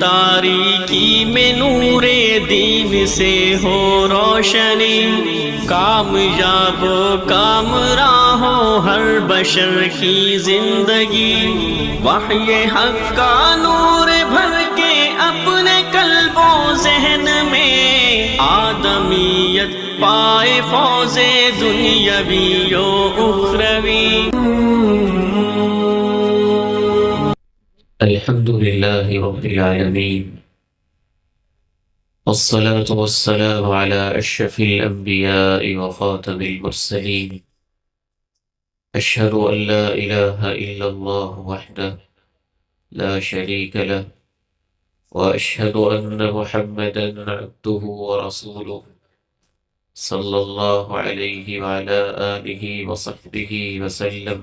تاریکی میں نور دین سے ہو روشنی، کامیاب و کامراں ہو ہر بشر کی زندگی، وحی حق کا نور بھر کے اپنے قلب و ذہن میں، آدمیت پائے فوز دنیاوی و اخروی۔ الحمد لله رب العالمين، والصلاة والسلام على أشرف الأنبياء وخاتم المرسلين، أشهد أن لا إله إلا الله وحده لا شريك له، وأشهد أن محمدا عبده ورسوله صلى الله عليه وعلى آله وصحبه وسلم۔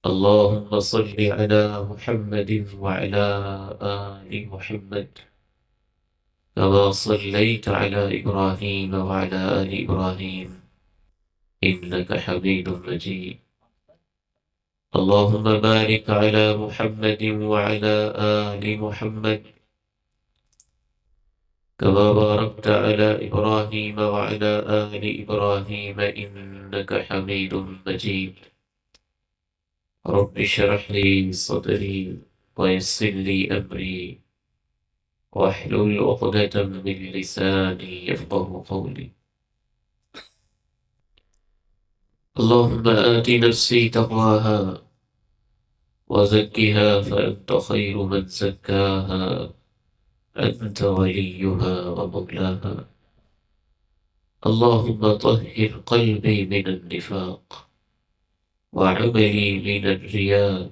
اللهم صل على محمد وعلى آل محمد كما صليت على إبراهيم وعلى آل إبراهيم إنك حميد مجيد۔ اللهم بارك على محمد وعلى آل محمد كما باركت على إبراهيم وعلى آل إبراهيم إنك حميد مجيد۔ رب اشرح لي صدري ويسر لي أمري واحلل عقدة من لساني يفقه قولي۔ اللهم آت نفسي تقواها وزكها فأنت خير من زكاها أنت وليها ومولاها۔ اللهم طهر قلبي من النفاق وعملي من الرياء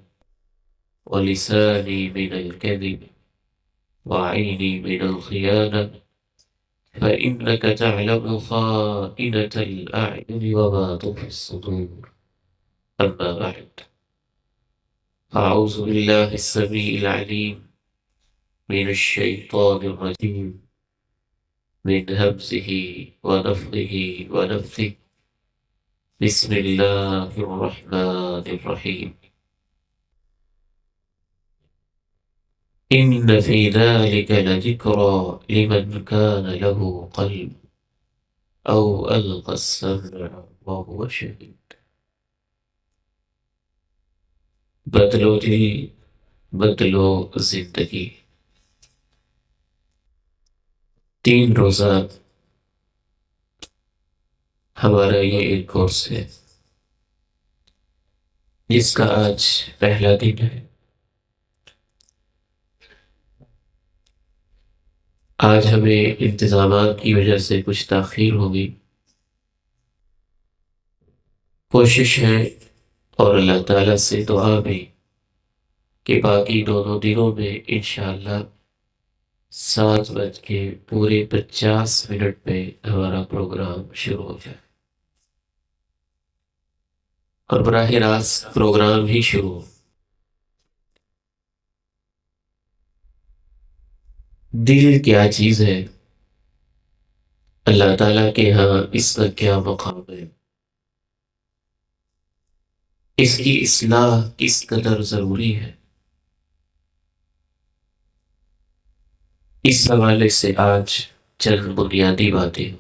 ولساني من الكذب وعيني من الخيانة، فإنك تعلم خائنة الأعين وما تخفي الصدور۔ أما بعد، أعوذ بالله السميع العليم من الشيطان الرجيم، من همزه ونفخه ونفثه، بسم الله الرحمن الرحيم۔ إن في ذلك لذكرى لمن كان له قلب أو ألقى السمع وهو شهيد۔ بدلو دل بدلو زندگی، 3 روزہ ہمارا یہ ایک کورس ہے جس کا آج پہلا دن ہے۔ آج ہمیں انتظامات کی وجہ سے کچھ تاخیر ہوگی۔ کوشش ہے اور اللہ تعالیٰ سے دعا بھی کہ باقی دونوں دنوں میں انشاءاللہ 7:50 پہ ہمارا پروگرام شروع ہو جائے اور براہ راست پروگرام ہی شروع ہو۔ دل کیا چیز ہے، اللہ تعالیٰ کے ہاں اس کا کیا مقام ہے، اس کی اصلاح کس قدر ضروری ہے، اس حوالے سے آج چند بنیادی باتیں۔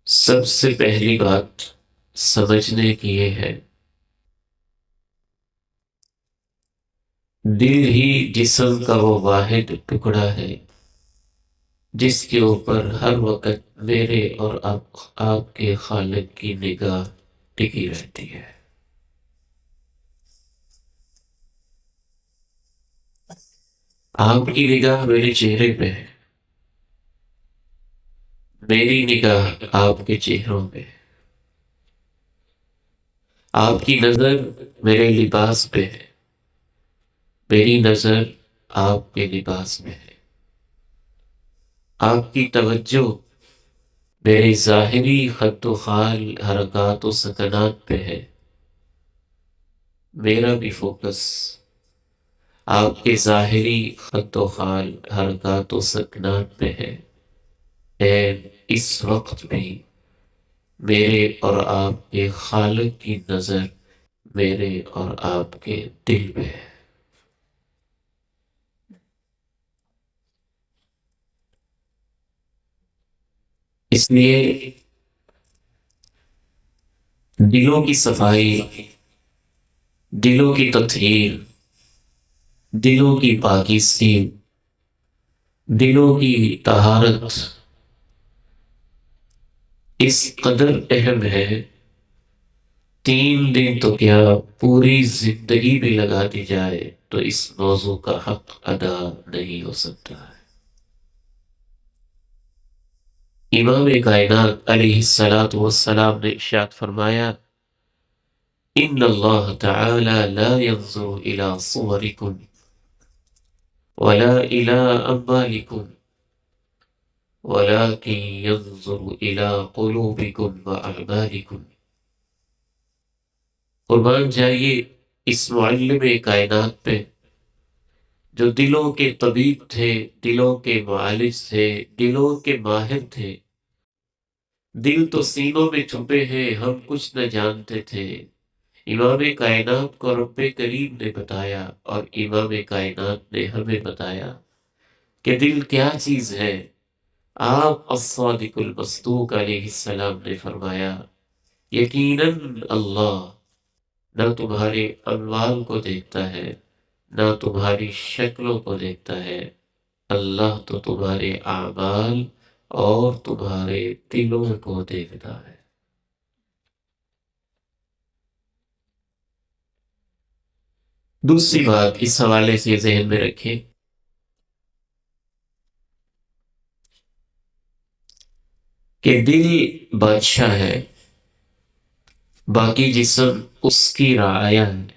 سب سے پہلی بات سمجھنے کی یہ ہے، دل ہی جسم کا وہ واحد ٹکڑا ہے جس کے اوپر ہر وقت میرے اور آپ کے خالق کی نگاہ ٹکی رہتی ہے۔ آپ کی نگاہ میرے چہرے پہ ہے، میری نگاہ آپ کے چہروں پہ ہے، آپ کی نظر میرے لباس پہ ہے، میری نظر آپ کے لباس میں ہے، آپ کی توجہ میرے ظاہری خط و خال حرکات و سکنات پہ ہے، میرا بھی فوکس آپ کے ظاہری خط و خال حرکات و سکنات پہ ہے۔ اس وقت بھی میرے اور آپ کے خالق کی نظر میرے اور آپ کے دل پہ ہے۔ اس لیے دلوں کی صفائی، دلوں کی تطہیر، دلوں کی پاکیزگی، دلوں کی طہارت اس قدر اہم ہے، 3 دن تو کیا پوری زندگی بھی لگا دی جائے تو اس موضوع کا حق ادا نہیں ہو سکتا ہے۔ امام کائنات علیہ الصلاۃ والسلام نے ارشاد فرمایا، ان اللہ تعالی لا ينظر الى صورکم ولا الى اموالکم ولكن ينظر الى قلوبکم واعمالکم۔ قربان جائیے اس معلم کائنات پہ جو دلوں کے طبیب تھے، دلوں کے معالج تھے، دلوں کے ماہر تھے۔ دل تو سینوں میں چھپے ہیں، ہم کچھ نہ جانتے تھے۔ امام کائنات کو رب کریم نے بتایا اور امام کائنات نے ہمیں بتایا کہ دل کیا چیز ہے۔ آپ الصادق المصدوق علیہ السلام نے فرمایا، یقیناً اللہ نہ تمہارے اموال کو دیکھتا ہے، نہ تمہاری شکلوں کو دیکھتا ہے، اللہ تو تمہارے اعمال اور تمہارے دلوں کو دیکھتا ہے۔ دوسری بات اس حوالے سے ذہن میں رکھیں کہ دل بادشاہ ہے، باقی جسم اس کی رعایا ہے۔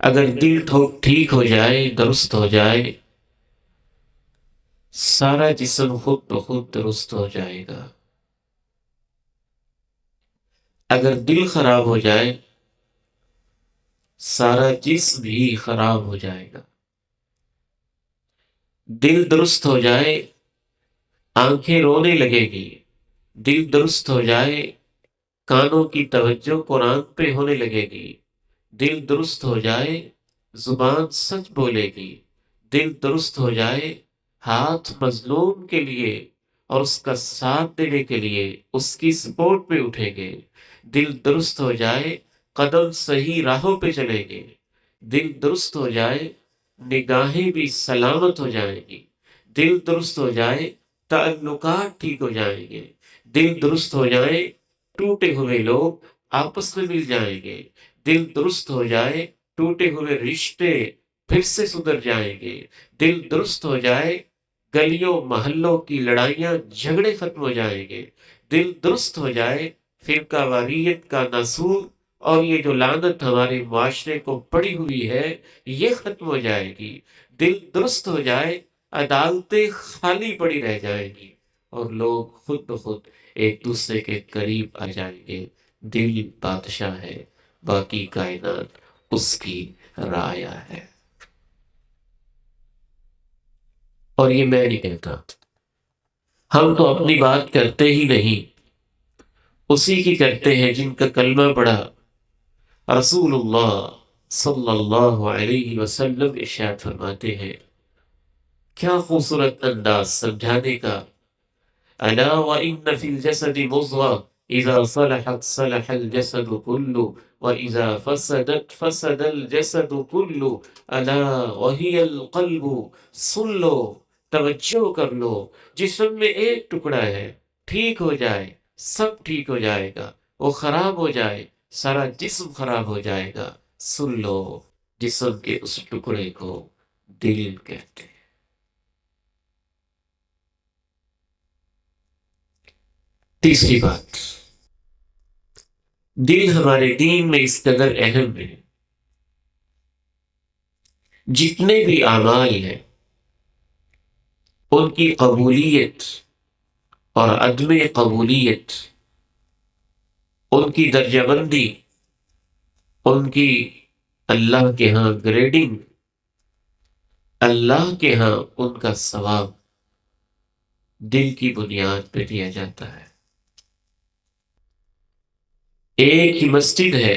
اگر دل ٹھیک ہو جائے، درست ہو جائے، سارا جسم خود بخود درست ہو جائے گا۔ اگر دل خراب ہو جائے، سارا جسم بھی خراب ہو جائے گا۔ دل درست ہو جائے، آنکھیں رونے لگے گی۔ دل درست ہو جائے، کانوں کی توجہ قرآن پہ ہونے لگے گی۔ دل درست ہو جائے، زبان سچ بولے گی۔ دل درست ہو جائے، ہاتھ مظلوم کے لیے اور اس کا ساتھ دینے کے لیے اس کی سپورٹ پہ اٹھیں گے۔ دل درست ہو جائے، قدم صحیح راہوں پہ چلیں گے۔ دل درست ہو جائے، نگاہیں بھی سلامت ہو جائیں گی۔ دل درست ہو جائے، تعلقات ٹھیک ہو جائیں گے۔ دل درست ہو جائے، ٹوٹے ہوئے لوگ آپس میں مل جائیں گے۔ دل درست ہو جائے، ٹوٹے ہوئے رشتے پھر سے سدھر جائیں گے۔ دل درست ہو جائے، گلیوں محلوں کی لڑائیاں جھگڑے ختم ہو جائیں گے۔ دل درست ہو جائے، فرقہ واریت کا ناسور اور یہ جو لعنت ہمارے معاشرے کو پڑی ہوئی ہے یہ ختم ہو جائے گی۔ دل درست ہو جائے، عدالتیں خالی پڑی رہ جائیں گی اور لوگ خود بخود ایک دوسرے کے قریب آ جائیں گے۔ دل بادشاہ ہے، باقی کائنات اس کی رعایا ہے۔ اور یہ میں نہیں کہتا، ہم تو اپنی بات کرتے ہی نہیں، اسی کی کرتے ہیں جن کا کلمہ پڑھا۔ رسول اللہ صلی اللہ علیہ وسلم ارشاد فرماتے ہیں، کیا خوبصورت انداز سمجھانے کا، الا وان فی الجسد مضغہ اذا صلحت صلح الجسد كله واذا فسدت فسد الجسد كله الا وهي القلب۔ سن لو، توجہ کر لو، جسم میں ایک ٹکڑا ہے، ٹھیک ہو جائے سب ٹھیک ہو جائے گا، وہ خراب ہو جائے سارا جسم خراب ہو جائے گا۔ سن لو، جسم کے اس ٹکڑے کو دل کہتے ہیں۔ تیسری بات، دل ہمارے دین میں اس قدر اہم ہے، جتنے بھی اعمال ہیں ان کی قبولیت اور عدم قبولیت، ان کی درجہ بندی، ان کی اللہ کے ہاں گریڈنگ، اللہ کے ہاں ان کا ثواب دل کی بنیاد پہ دیا جاتا ہے۔ ایک ہی مسجد ہے،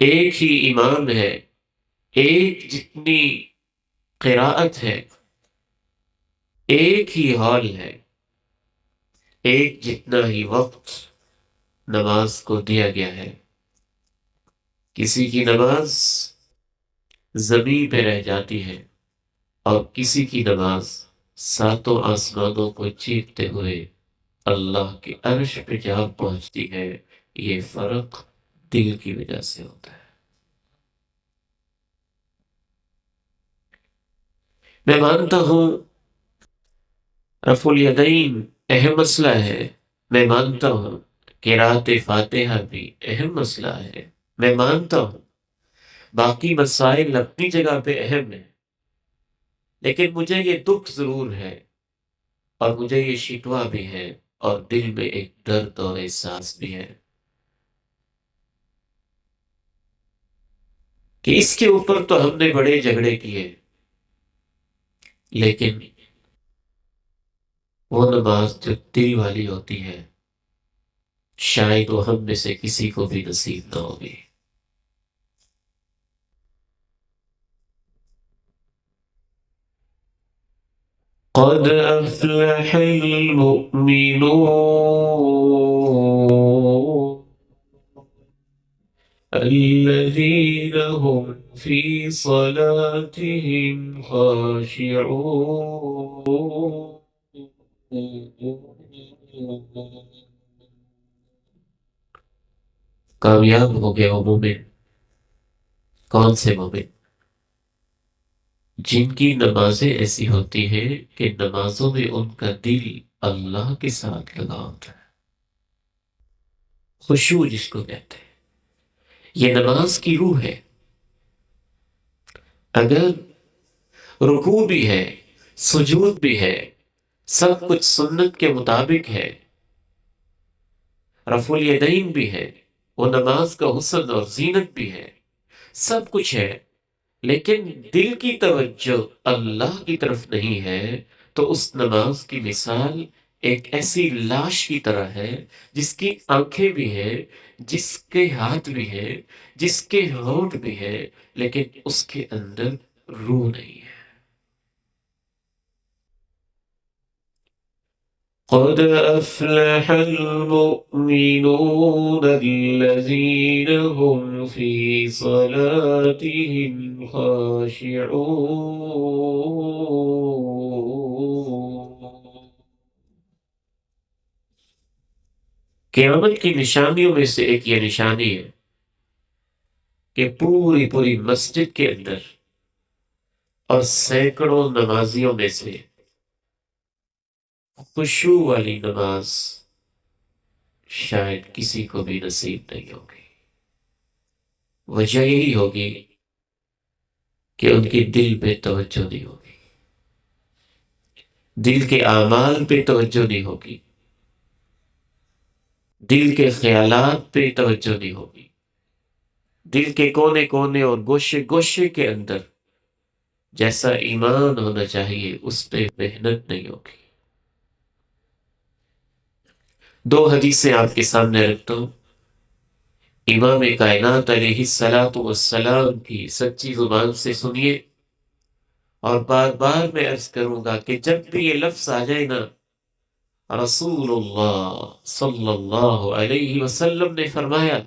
ایک ہی امام ہے، ایک جتنی قراءت ہے، ایک ہی حال ہے، ایک جتنا ہی وقت نماز کو دیا گیا ہے۔ کسی کی نماز زمین پہ رہ جاتی ہے اور کسی کی نماز ساتوں آسمانوں کو چیرتے ہوئے اللہ کے عرش پہ جا پہنچتی ہے۔ یہ فرق دل کی وجہ سے ہوتا ہے۔ میں مانتا ہوں رفع الیدین اہم مسئلہ ہے، میں مانتا ہوں قرأت فاتحہ بھی اہم مسئلہ ہے، میں مانتا ہوں باقی مسائل اپنی جگہ پہ اہم ہیں، لیکن مجھے یہ دکھ ضرور ہے اور مجھے یہ شکوہ بھی ہے اور دل میں ایک درد اور احساس بھی ہے کہ اس کے اوپر تو ہم نے بڑے جھگڑے کیے، لیکن وہ نماز جو دل والی ہوتی ہے شاید وہ ہم میں سے کسی کو بھی نصیب نہ ہوگی۔ قد افلح المؤمنون الذين هم في صلاتهم خاشعون۔ کامیاب ہو گئے وہ مومن۔ کون سے مومن؟ جن کی نمازیں ایسی ہوتی ہیں کہ نمازوں میں ان کا دل اللہ کے ساتھ لگا ہوتا ہے، خشوع جس کو کہتے ہیں، یہ نماز کی روح ہے۔ اگر رکوع بھی ہے، سجود بھی ہے، سب کچھ سنت کے مطابق ہے، رفع الیدین بھی ہے، وہ نماز کا حسن اور زینت بھی ہے، سب کچھ ہے، لیکن دل کی توجہ اللہ کی طرف نہیں ہے، تو اس نماز کی مثال ایک ایسی لاش کی طرح ہے جس کی آنکھیں بھی ہیں، جس کے ہاتھ بھی ہیں، جس کے ہونٹ بھی ہیں، لیکن اس کے اندر روح نہیں ہے۔ قد افلح المؤمنون الذين هم في صلاتهم خاشعون۔ قیامت کی نشانیوں میں سے ایک یہ نشانی ہے کہ پوری پوری مسجد کے اندر اور سینکڑوں نمازیوں میں سے خشوع والی نماز شاید کسی کو بھی نصیب نہیں ہوگی۔ وجہ یہی ہوگی کہ ان کی دل پہ توجہ نہیں ہوگی، دل کے اعمال پہ توجہ نہیں ہوگی، دل کے خیالات پہ توجہ نہیں ہوگی، دل کے کونے کونے اور گوشے گوشے کے اندر جیسا ایمان ہونا چاہیے اس پہ محنت نہیں ہوگی۔ دو حدیثیں آپ کے سامنے رکھتا ہوں، امام کائنات علیہ الصلاۃ والسلام کی سچی زبان سے سنیے، اور بار بار میں عرض کروں گا کہ جب بھی یہ لفظ آ جائے نا، رسول اللہ صلی اللہ علیہ وسلم نے فرمایا،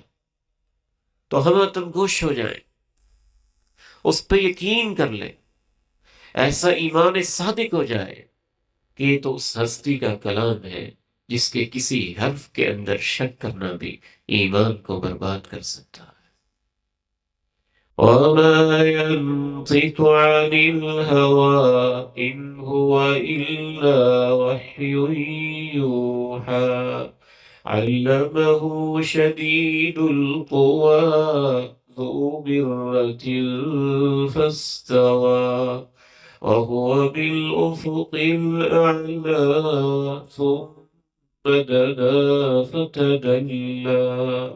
تو ہم تم گوش ہو جائیں، اس پہ یقین کر لیں، ایسا ایمان صادق ہو جائے کہ یہ تو اس ہستی کا کلام ہے جس کے کسی حرف کے اندر شک کرنا بھی ایمان کو برباد کر سکتا ہے۔ وَمَا يَنطِقُ عَنِ الْهَوَىٰ إِنْ هُوَ إِلَّا وَحْيٌ يُوحَىٰ عَلَّمَهُ شَدِيدُ الْقُوَىٰ ذُو مِرَّةٍ فَاسْتَوَىٰ وَهُوَ بِالْأُفُقِ الْأَعْلَىٰ ثُمَّ دَنَا فَتَدَلَّىٰ۔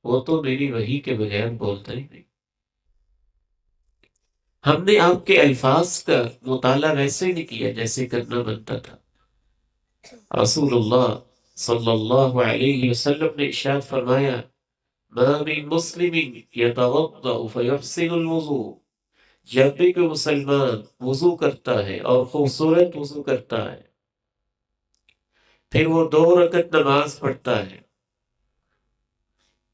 وہ تو میری وحی کے بغیر بولتا ہی نہیں۔ ہم نے آپ کے الفاظ کا مطالعہ ویسے نہیں کیا جیسے کرنا بنتا تھا۔ رسول اللہ صلی اللہ علیہ وسلم نے ارشاد فرمایا، ما من مسلم يتوضأ فيحسن الوضوء جب بھی کوئی مسلمان وضو کرتا ہے اور خوبصورت وضو کرتا ہے، پھر وہ 2 رکعت نماز پڑھتا ہے،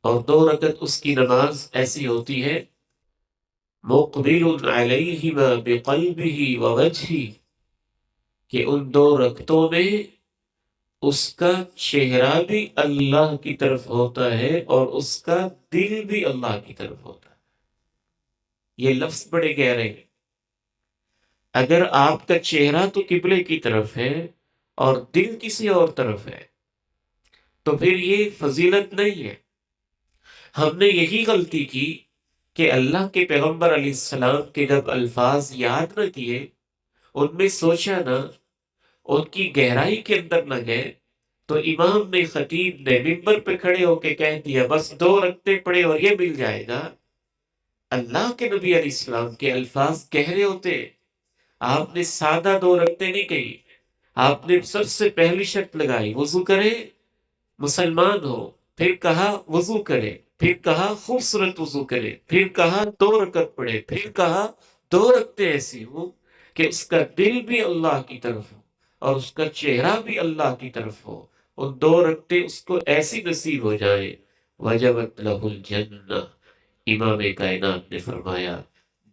اور 2 رکعت اس کی نماز ایسی ہوتی ہے، مقبل علیہما بقلبہ ووجہہ، کہ ان 2 رکعتوں میں اس کا چہرہ بھی اللہ کی طرف ہوتا ہے اور اس کا دل بھی اللہ کی طرف ہوتا ہے۔ یہ لفظ بڑے گہرے ہیں۔ اگر آپ کا چہرہ تو قبلے کی طرف ہے اور دل کسی اور طرف ہے تو پھر یہ فضیلت نہیں ہے۔ ہم نے یہی غلطی کی کہ اللہ کے پیغمبر علیہ السلام کے جب الفاظ یاد نہ کیے، ان میں سوچا نہ، ان کی گہرائی کے اندر نہ گئے، تو امام نے، خطیب نے منبر پہ کھڑے ہو کے کہہ دیا بس 2 رکعتیں پڑھے اور یہ مل جائے گا۔ اللہ کے نبی علیہ السلام کے الفاظ گہرے ہوتے۔ آپ نے سادہ 2 رکعتیں نہیں کہی، آپ نے سب سے پہلی شرط لگائی وضو کرے، مسلمان ہو، پھر کہا وضو کرے، پھر کہا خوبصورت وضو کرے، پھر کہا 2 رکعت پڑھے، پھر کہا 2 رکعتیں ایسی ہوں کہ اس کا دل بھی اللہ کی طرف ہو اور اس کا چہرہ بھی اللہ کی طرف ہو، اور 2 رکعتیں اس کو ایسی نصیب ہو جائے، وجبت لہ الجنہ۔ امام کائنات نے فرمایا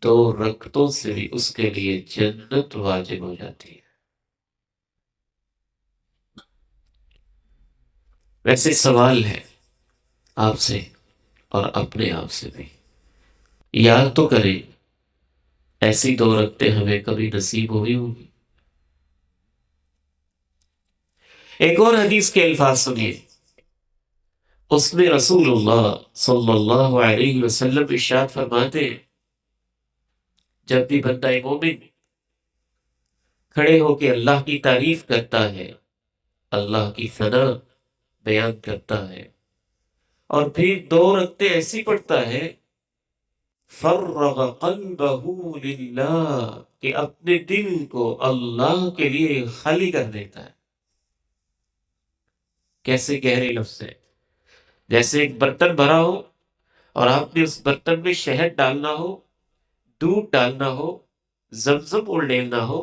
2 رکعتوں سے بھی اس کے لیے جنت واجب ہو جاتی ہے۔ ویسے سوال ہے آپ سے اور اپنے آپ سے بھی، یاد تو کریں ایسی 2 رکعتیں ہمیں کبھی نصیب ہوئی ہوگی؟ ایک اور حدیث کے الفاظ سنیے، اس میں رسول اللہ صلی اللہ علیہ وسلم ارشاد فرماتے ہیں، جب بھی بندہ مومن کھڑے ہو کے اللہ کی تعریف کرتا ہے، اللہ کی ثنا بیان کرتا ہے، اور پھر 2 رکعتیں ایسی پڑھتا ہے، فرغ قلبہ للہ، کہ اپنے دل کو اللہ کے لیے خالی کر دیتا ہے۔ کیسے گہرے لفظ ہے، جیسے ایک برتن بھرا ہو اور آپ نے اس برتن میں شہد ڈالنا ہو، دودھ ڈالنا ہو، زمزم اڑیلنا ہو،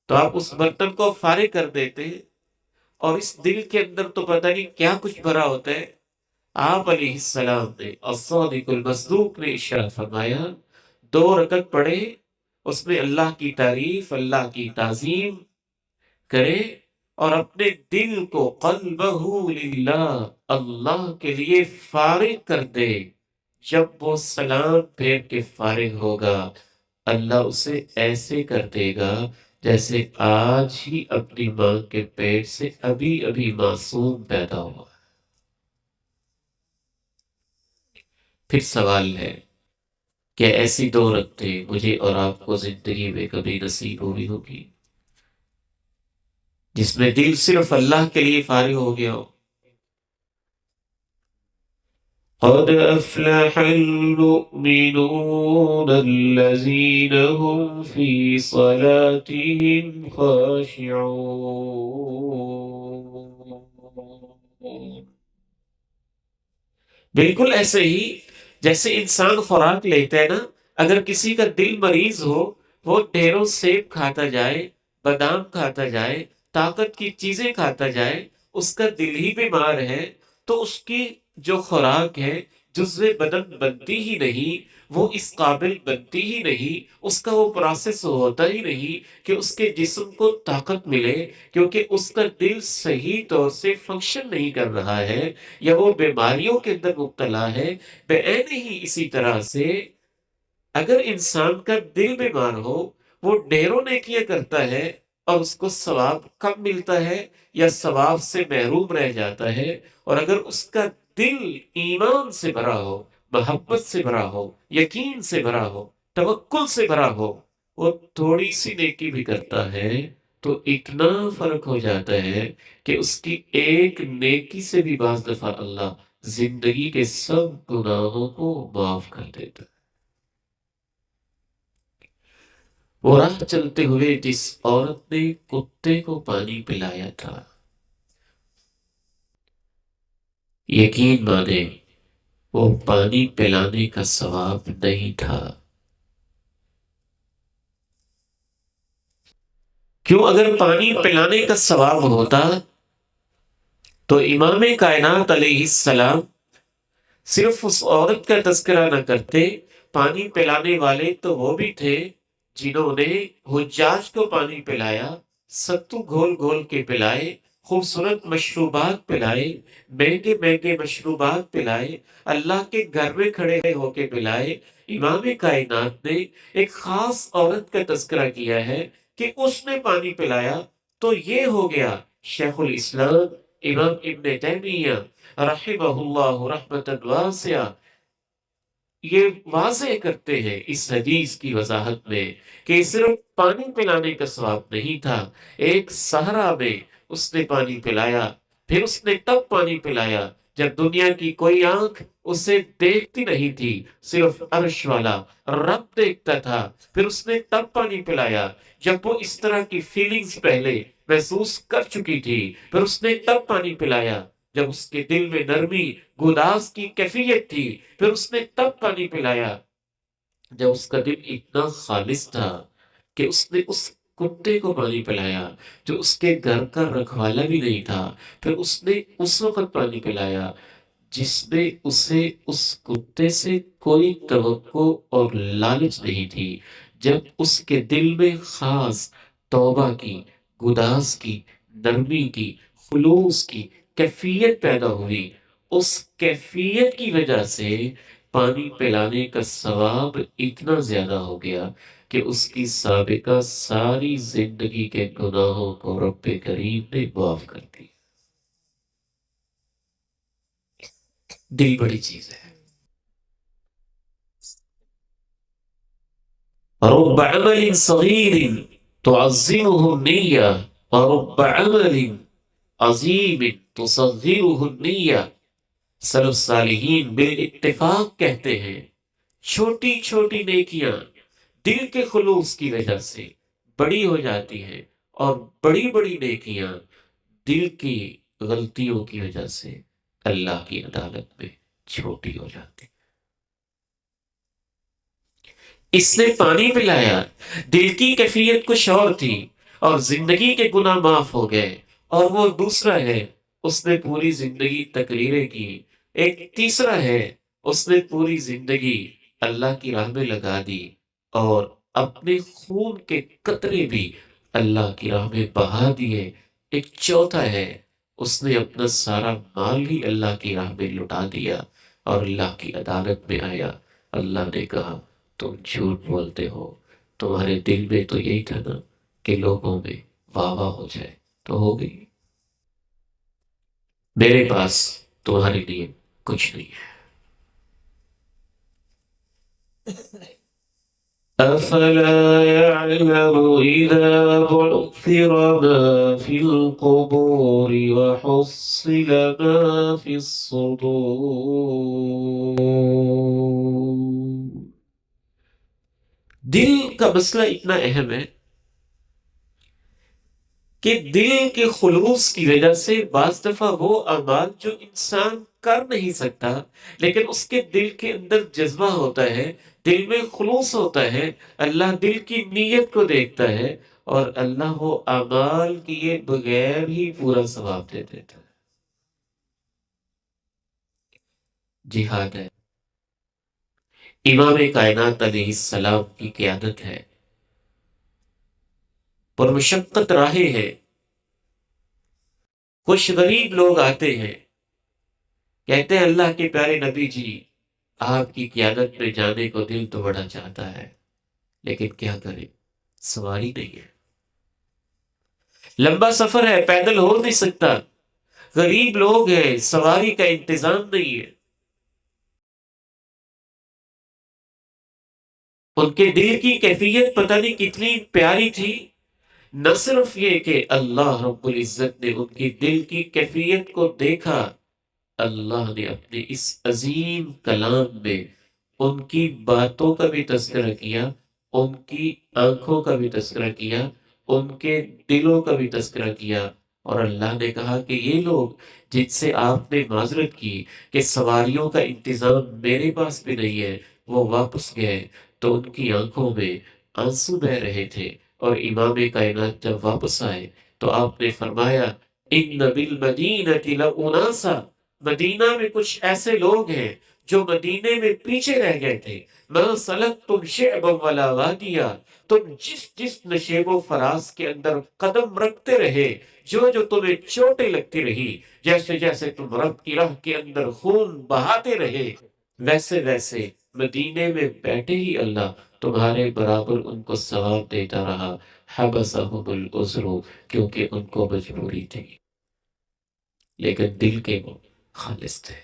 تو آپ اس برتن کو فارغ کر دیتے ہیں، اور اس دل کے اندر تو پتہ نہیں کیا کچھ بھرا ہوتا ہے۔ آپ علیہ السلام نے، الصادق المصدوق نے ارشاد فرمایا، 2 رکعت پڑھے، اس میں اللہ کی تعریف، اللہ کی تعظیم کرے، اور اپنے دل کو قلبہ للہ، اللہ کے لیے فارغ کر دے۔ جب وہ سلام پھیر کے فارغ ہوگا، اللہ اسے ایسے کر دے گا جیسے آج ہی اپنی ماں کے پیٹ سے ابھی ابھی معصوم پیدا ہوا۔ پھر سوال ہے کہ ایسی 2 رکعتیں مجھے اور آپ کو زندگی میں کبھی نصیب ہوئی ہوگی جس میں دل صرف اللہ کے لیے فارغ ہو گیا ہو؟ قد افلح المؤمنون الذين هم في صلاتهم خاشعون۔ بالکل ایسے ہی جیسے انسان خوراک لیتا ہے نا، اگر کسی کا دل مریض ہو، وہ ڈھیروں سیب کھاتا جائے، بادام کھاتا جائے، طاقت کی چیزیں کھاتا جائے، اس کا دل ہی بیمار ہے، تو اس کی جو خوراک ہے جزو بدن بنتی ہی نہیں، وہ اس قابل بنتی ہی نہیں، اس کا وہ پروسیس ہوتا ہی نہیں کہ اس کے جسم کو طاقت ملے، کیونکہ اس کا دل صحیح طور سے فنکشن نہیں کر رہا ہے، یا وہ بیماریوں کے اندر مبتلا ہے۔ بعین ہی اسی طرح سے اگر انسان کا دل بیمار ہو، وہ ڈھیروں نیکیاں کرتا ہے اور اس کو ثواب کم ملتا ہے یا ثواب سے محروم رہ جاتا ہے، اور اگر اس کا دل ایمان سے بھرا ہو، محبت سے بھرا ہو، یقین سے بھرا ہو، توکل سے بھرا ہو، وہ تھوڑی سی نیکی بھی کرتا ہے تو اتنا فرق ہو جاتا ہے کہ اس کی ایک نیکی سے بھی بعض دفعہ اللہ زندگی کے سب گناہوں کو معاف کر دیتا ہے۔ وہ راہ چلتے ہوئے جس عورت نے کتے کو پانی پلایا تھا، یقین مانے وہ پانی پلانے کا ثواب نہیں تھا، کیوں؟ اگر پانی پلانے کا ثواب ہوتا تو امام کائنات علیہ السلام صرف اس عورت کا تذکرہ نہ کرتے، پانی پلانے والے تو وہ بھی تھے جنہوں نے حجاج کو پانی پلایا، ستو گھول گھول کے پلائے، خوبصورت مشروبات پلائے، مہنگے مہنگے مشروبات پلائے، اللہ کے گھر میں کھڑے ہو کے پلائے۔ امام کائنات نے ایک خاص عورت کا تذکرہ کیا ہے کہ اس نے پانی پلایا، تو یہ ہو گیا شیخ الاسلام امام ابن تیمیہ رحمہ اللہ رحمۃ واسعہ یہ واضح کرتے ہیں اس حدیث کی وضاحت میں کہ صرف پانی پلانے کا ثواب نہیں تھا، ایک صحرا میں اس نے پانی پلایا، پھر اس نے تب پانی پلایا جب دنیا کی کوئی آنکھ اسے دیکھتی نہیں تھی، صرف عرش والا رب دیکھتا تھا۔ پھر اس نے تب پانی پلایا جب وہ اس طرح کی فیلنگز پہلے محسوس کر چکی تھی، پھر اس نے تب پانی پلایا جب اس کے دل میں نرمی گداز کی کیفیت تھی، پھر اس نے تب پانی پلایا جب اس کا دل اتنا خالص تھا کہ اس نے اس کتے کو پانی پلایا جو اس کے گھر کا رکھوالا بھی نہیں تھا، پھر اس نے اس وقت پانی پلایا جس میں اسے اس کتے سے کوئی توقع اور لالچ نہیں تھی، جب اس کے دل میں خاص توبہ کی، گداز کی، نرمی کی، خلوص کی کیفیت پیدا ہوئی، اس کیفیت کی وجہ سے پانی پلانے کا ثواب اتنا زیادہ ہو گیا کہ اس کی سابقہ ساری زندگی کے گناہوں کو رب کریم نے معاف کر دی۔ دل بڑی چیز ہے۔ رب عمل صغیر تعظمه النیہ ورب عمل عظیم تصغره النیہ۔ سلف صالحین بالاتفاق کہتے ہیں چھوٹی چھوٹی نیکیاں دل کے خلوص کی وجہ سے بڑی ہو جاتی ہیں، اور بڑی بڑی نیکیاں دل کی غلطیوں کی وجہ سے اللہ کی عدالت میں چھوٹی ہو جاتی۔ اس نے پانی پلایا، دل کی کیفیت کچھ اور تھی اور زندگی کے گناہ معاف ہو گئے، اور وہ دوسرا ہے اس نے پوری زندگی تقریریں کی، ایک تیسرا ہے اس نے پوری زندگی اللہ کی راہ میں لگا دی اور اپنے خون کے قطرے بھی اللہ کی راہ میں بہا دیے، ایک چوتھا ہے اس نے اپنا سارا مال ہی اللہ کی راہ میں لٹا دیا اور اللہ کی عدالت میں آیا۔ اللہ نے کہا تم جھوٹ بولتے ہو، تمہارے دل میں تو یہی تھا نا کہ لوگوں میں واہ واہ ہو جائے، تو ہو گئی، میرے پاس تمہارے لیے کچھ نہیں ہے۔ أفلا يعلم إذا بعثر ما في القبور وحصل ما في الصدور۔ دل کا مسئلہ اتنا اہم ہے کہ دل کے خلوص کی وجہ سے بعض دفعہ وہ اعمال جو انسان کر نہیں سکتا لیکن اس کے دل کے اندر جذبہ ہوتا ہے، دل میں خلوص ہوتا ہے، اللہ دل کی نیت کو دیکھتا ہے اور اللہ وہ اعمال کیے بغیر ہی پورا ثواب دے دیتا ہے۔ جہاد ہے، امام کائنات علیہ السلام کی قیادت ہے، پر مشقت راہیں ہیں، کچھ غریب لوگ آتے ہیں، کہتے ہیں اللہ کے پیارے نبی جی آپ کی قیادت میں جانے کو دل تو بڑا چاہتا ہے لیکن کیا کریں، سواری نہیں ہے، لمبا سفر ہے، پیدل ہو نہیں سکتا، غریب لوگ ہیں، سواری کا انتظام نہیں ہے۔ ان کے دل کی کیفیت پتہ نہیں کتنی پیاری تھی، نہ صرف یہ کہ اللہ رب العزت نے ان کی دل کی کیفیت کو دیکھا، اللہ نے اپنے اس عظیم کلام میں ان کی باتوں کا بھی تذکرہ کیا، ان کی آنکھوں کا بھی تذکرہ کیا، ان کے دلوں کا بھی تذکرہ کیا، اور اللہ نے کہا کہ یہ لوگ جن سے آپ نے معذرت کی کہ سواریوں کا انتظام میرے پاس بھی نہیں ہے، وہ واپس گئے تو ان کی آنکھوں میں آنسو بہ رہے تھے، اور امام کائنات جب واپس آئے تو آپ نے فرمایا ان بالمدینۃ لاناسا، مدینہ میں کچھ ایسے لوگ ہیں جو مدینے میں پیچھے رہ گئے تھے. ما سلکتم شعبا ولا وادیا، تم جس جس نشیب و فراز کے اندر قدم رکھتے رہے، جو جو تمہیں چوٹیں لگتی رہی، جیسے جیسے تم رب کی راہ کے اندر خون بہاتے رہے، ویسے ویسے مدینے میں بیٹھے ہی اللہ تمہارے برابر ان کو ثواب دیتا رہا. حبسہم العذر، کیونکہ ان کو مجبوری تھی، لیکن دل کے وہ خالص تھے.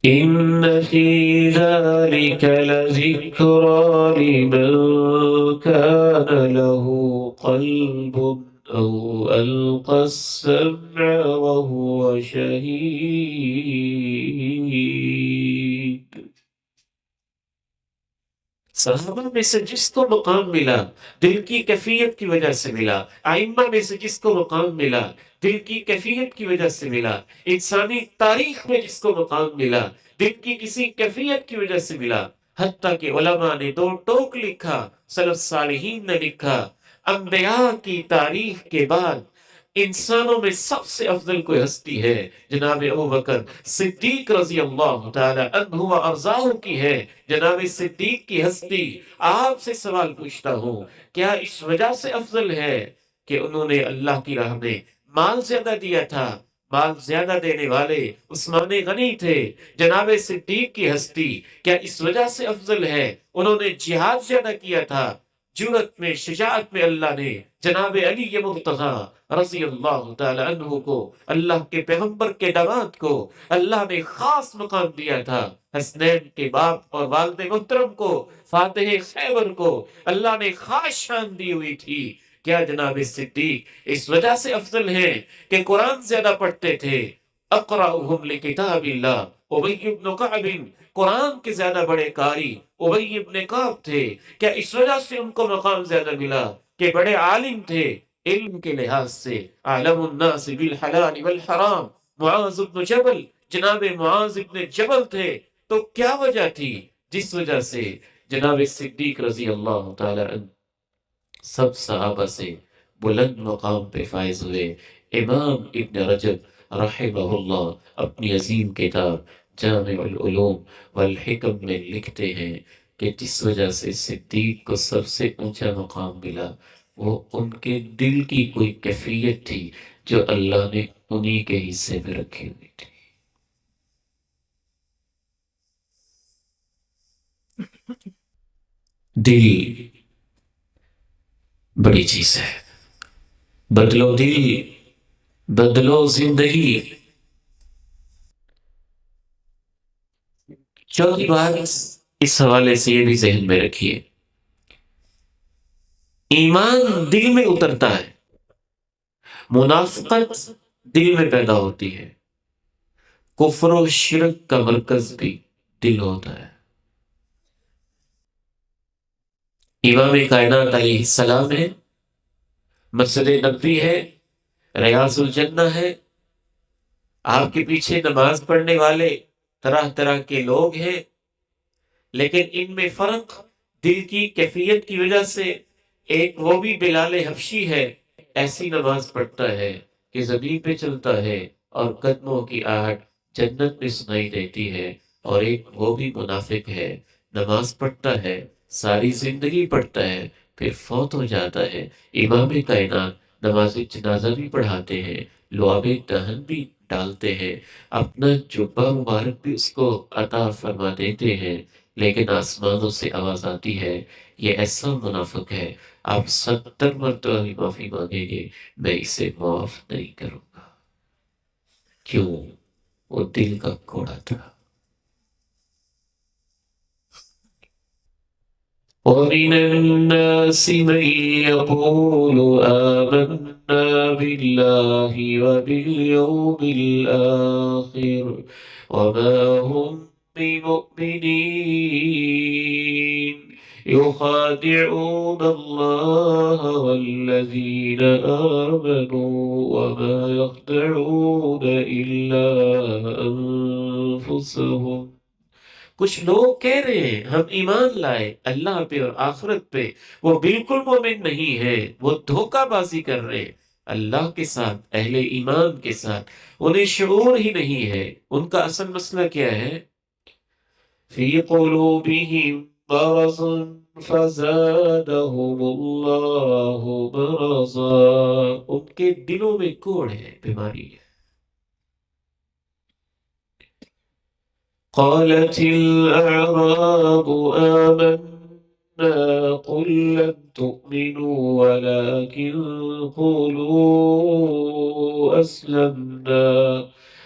ان فی ذلک لذکرى لمن کان له قلب او القى السمع وهو شہید. صحابہ میں سے جس کو مقام ملا دل کی کیفیت کی وجہ سے ملا، ائمہ میں سے جس کو مقام ملا دل کی کیفیت کی وجہ سے ملا، انسانی تاریخ میں جس کو مقام ملا دل کی کسی کیفیت کی وجہ سے ملا. حتیٰ کہ علماء نے دو ٹوک لکھا، سلف صالحین نے لکھا، انبیاء کی تاریخ کے بعد انسانوں میں سب سے افضل کوئی ہستی ہے جناب ابوبکر صدیق رضی اللہ تعالی عنہ و ارضاہ کی ہے. جناب صدیق کی ہستی، آپ سے سوال پوچھتا ہوں، کیا اس وجہ سے افضل ہے کہ انہوں نے اللہ کی راہ میں مال زیادہ دیا تھا؟ مال زیادہ دینے والے عثمان غنی تھے. جناب صدیق کی ہستی کیا اس وجہ سے افضل ہے انہوں نے جہاد زیادہ کیا تھا؟ جرأت میں، شجاعت میں اللہ نے جناب علی مرتضیٰ رضی اللہ تعالی عنہ کو، اللہ کے پیغمبر کے داماد کو اللہ نے خاص مقام دیا تھا. حسنین کے باپ اور والد محترم کو، فاتح خیبر کو اللہ نے خاص شان دی ہوئی تھی. کیا جناب صدیق اس وجہ سے افضل ہیں کہ قرآن زیادہ پڑھتے تھے؟ اقرأہم لکتاب اللہ، ابی بن کعب قرآن کے زیادہ بڑے قاری ابی بن کعب تھے. کیا اس وجہ سے ان کو مقام زیادہ ملا کہ بڑے عالم تھے؟ علم کے لحاظ سے اعلم الناس بالحلال والحرام معاذ بن جبل، جناب معاذ بن جبل تھے. تو کیا وجہ تھی جس وجہ سے جناب صدیق رضی اللہ تعالی عنہ سب صحابہ سے بلند مقام پہ فائز ہوئے؟ امام ابن رجب رحمہ اللہ اپنی عظیم کتاب جامع العلوم والحکم میں لکھتے ہیں کہ جس وجہ سے صدیق کو سب سے اونچا مقام ملا وہ ان کے دل کی کوئی کیفیت تھی جو اللہ نے انہی کے حصے میں رکھی ہوئی تھی. دل بڑی چیز ہے. بدلو دل، بدلو زندگی. چوتھی بات اس حوالے سے یہ بھی ذہن میں رکھیے، ایمان دل میں اترتا ہے، منافقت دل میں پیدا ہوتی ہے، کفر و شرک کا مرکز بھی دل ہوتا ہے. امام کائنات علیہ السلام ہے، مسجد نبوی ہے، ریاض الجنہ ہے، آپ کے پیچھے نماز پڑھنے والے طرح طرح کے لوگ ہیں، لیکن ان میں فرق دل کی کیفیت کی وجہ سے. ایک وہ بھی بلال حبشی ہے، ایسی نماز پڑھتا ہے کہ زمین پہ چلتا ہے اور قدموں کی آہٹ جنت میں سنائی دیتی ہے. اور ایک وہ بھی منافق ہے، نماز پڑھتا ہے، ساری زندگی پڑھتا ہے، پھر فوت ہو جاتا ہے. امام کائنات نماز جنازہ بھی پڑھاتے ہیں، لعاب دہن بھی ڈالتے ہیں، اپنا جبہ مبارک بھی اس کو عطا فرما دیتے ہیں، لیکن آسمانوں سے آواز آتی ہے یہ ایسا منافق ہے، آپ 70 مرتبہ بھی معافی مانگیں گے میں اسے معاف نہیں کروں گا. کیوں؟ وہ دل کا کوڑا تھا. وَمِنَ النَّاسِ مَن يَقُولُ آمَنَّا بِاللَّهِ وَبِالْيَوْمِ الْآخِرِ وَمَا هُمْ بِمُؤْمِنِينَ يُخَادِعُونَ اللَّهَ وَالَّذِينَ آمَنُوا وَمَا يَخْدَعُونَ إِلَّا أَنفُسَهُمْ کچھ لوگ کہہ رہے ہیں ہم ایمان لائے اللہ پہ اور آخرت پہ، وہ بالکل مومن نہیں ہے، وہ دھوکہ بازی کر رہے ہیں اللہ کے ساتھ، اہل ایمان کے ساتھ، انہیں شعور ہی نہیں ہے۔ ان کا اصل مسئلہ کیا ہے؟ فی قلوبہم مرض فزادہم اللہ مرضا، ان کے دلوں میں کوڑ ہے، بیماری ہے۔ قالت الأعراب آمنا قل لم تؤمنوا ولكن قولوا أسلمنا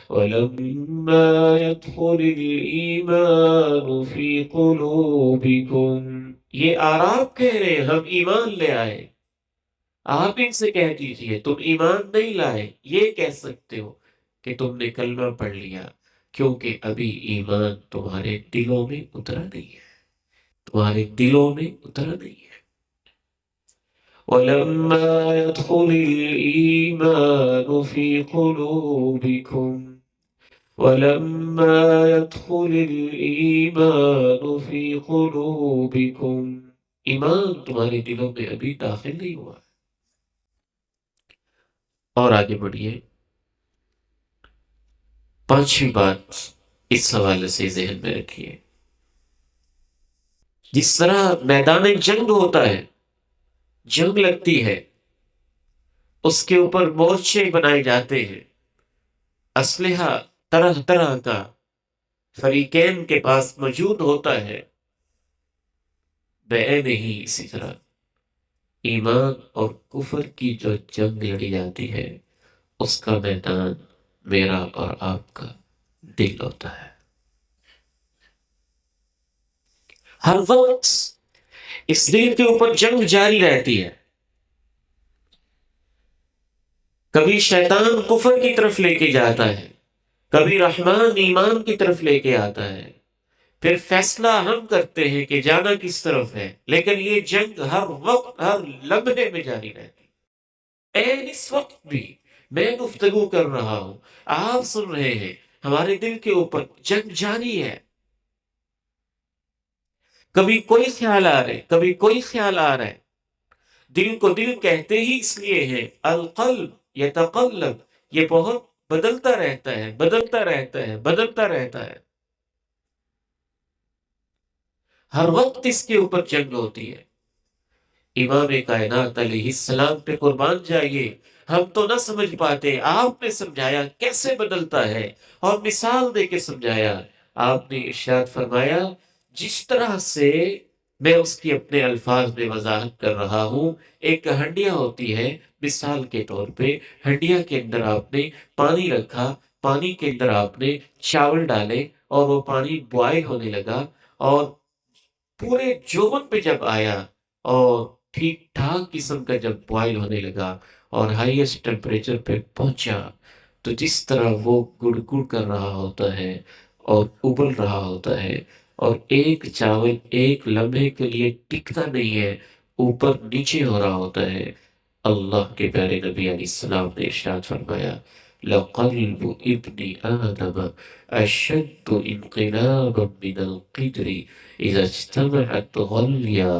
ولما يدخل الإيمان في قلوبكم۔ یہ اعراب کہہ رہے ہیں ہم ایمان لے آئے، آپ ان سے کہہ دیجئے تم ایمان نہیں لائے، یہ کہہ سکتے ہو کہ تم نے کلمہ پڑھ لیا، کیونکہ ابھی ایمان تمہارے دلوں میں اترا نہیں ہے، تمہارے دلوں میں اترا نہیں ہے۔ وَلَمَّا يَدْخُلِ الْإِيمَانُ فِي قُلُوبِكُمْ وَلَمَّا يَدْخُلِ الْإِيمَانُ فِي قُلُوبِكُمْ، ایمان تمہارے دلوں میں ابھی داخل نہیں ہوا۔ اور آگے بڑھیے، پانچویں بات اس حوالے سے ذہن میں رکھیے، جس طرح میدان جنگ ہوتا ہے، جنگ لگتی ہے، اس کے اوپر مورچے بنائے جاتے ہیں، اسلحہ طرح طرح کا فریقین کے پاس موجود ہوتا ہے، بے نہیں اسی طرح ایمان اور کفر کی جو جنگ لڑی جاتی ہے، اس کا میدان میرا اور آپ کا دل ہوتا ہے۔ ہر وقت اس دل کے اوپر جنگ جاری رہتی ہے، کبھی شیطان کفر کی طرف لے کے جاتا ہے، کبھی رحمان ایمان کی طرف لے کے آتا ہے، پھر فیصلہ ہم کرتے ہیں کہ جانا کس طرف ہے، لیکن یہ جنگ ہر وقت ہر لمحے میں جاری رہتی ہے۔ اس وقت بھی میں گفتگو کر رہا ہوں، آپ سن رہے ہیں، ہمارے دل کے اوپر جنگ جاری ہے، کبھی کوئی خیال آ رہے، کبھی کوئی خیال آ رہا ہے۔ دل کو دل کہتے ہی اس لیے ہے، القلب یتقلب، یہ بہت بدلتا رہتا ہے، بدلتا رہتا ہے، بدلتا رہتا ہے، ہر وقت اس کے اوپر جنگ ہوتی ہے۔ امام کائنات علیہ السلام پہ قربان جائیے، ہم تو نہ سمجھ پاتے، آپ نے سمجھایا کیسے بدلتا ہے، اور مثال دے کے سمجھایا۔ آپ نے ارشاد فرمایا، جس طرح سے میں اس کی اپنے الفاظ میں وضاحت کر رہا ہوں، ایک ہنڈیا ہوتی ہے، مثال کے طور پہ ہنڈیا کے اندر آپ نے پانی رکھا، پانی کے اندر آپ نے چاول ڈالے، اور وہ پانی بوائل ہونے لگا، اور پورے جوبن پہ جب آیا اور ٹھیک ٹھاک قسم کا جب بوائل ہونے لگا اور ہائیسٹ ٹیمپریچر پہ پہنچا، تو جس طرح وہ گڑ گڑ کر رہا ہوتا ہے اور ابل رہا ہوتا ہے، اور ایک چاول ایک لمحے کے لیے ٹکتا نہیں ہے، اوپر نیچے ہو رہا ہوتا ہے، اللہ کے پیارے نبی علیہ السلام نے ارشاد فرمایا، لَقَلْبُ ابْنِ آدَمَ أَشَدُّ انقلابا من القدر اذا اجتمعت غلیہ،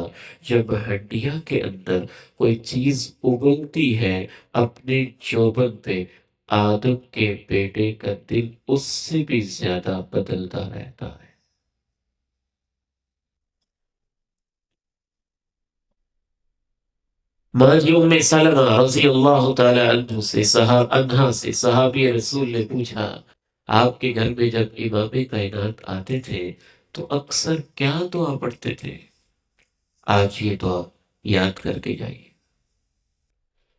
جب ہڈیاں کے اندر کوئی چیز ابلتی ہے اپنے چوبن پہ، آدم کے بیٹے کا دل اس سے بھی زیادہ بدلتا رہتا ہے۔ ماں جی ام سلمہ رضی اللہ تعالی عنہا سے صحابی رسول نے پوچھا، آپ کے گھر میں جب امام کائنات آتے تھے تو اکثر کیا دعا پڑھتے تھے؟ آج یہ دعا یاد کر کے جائیے۔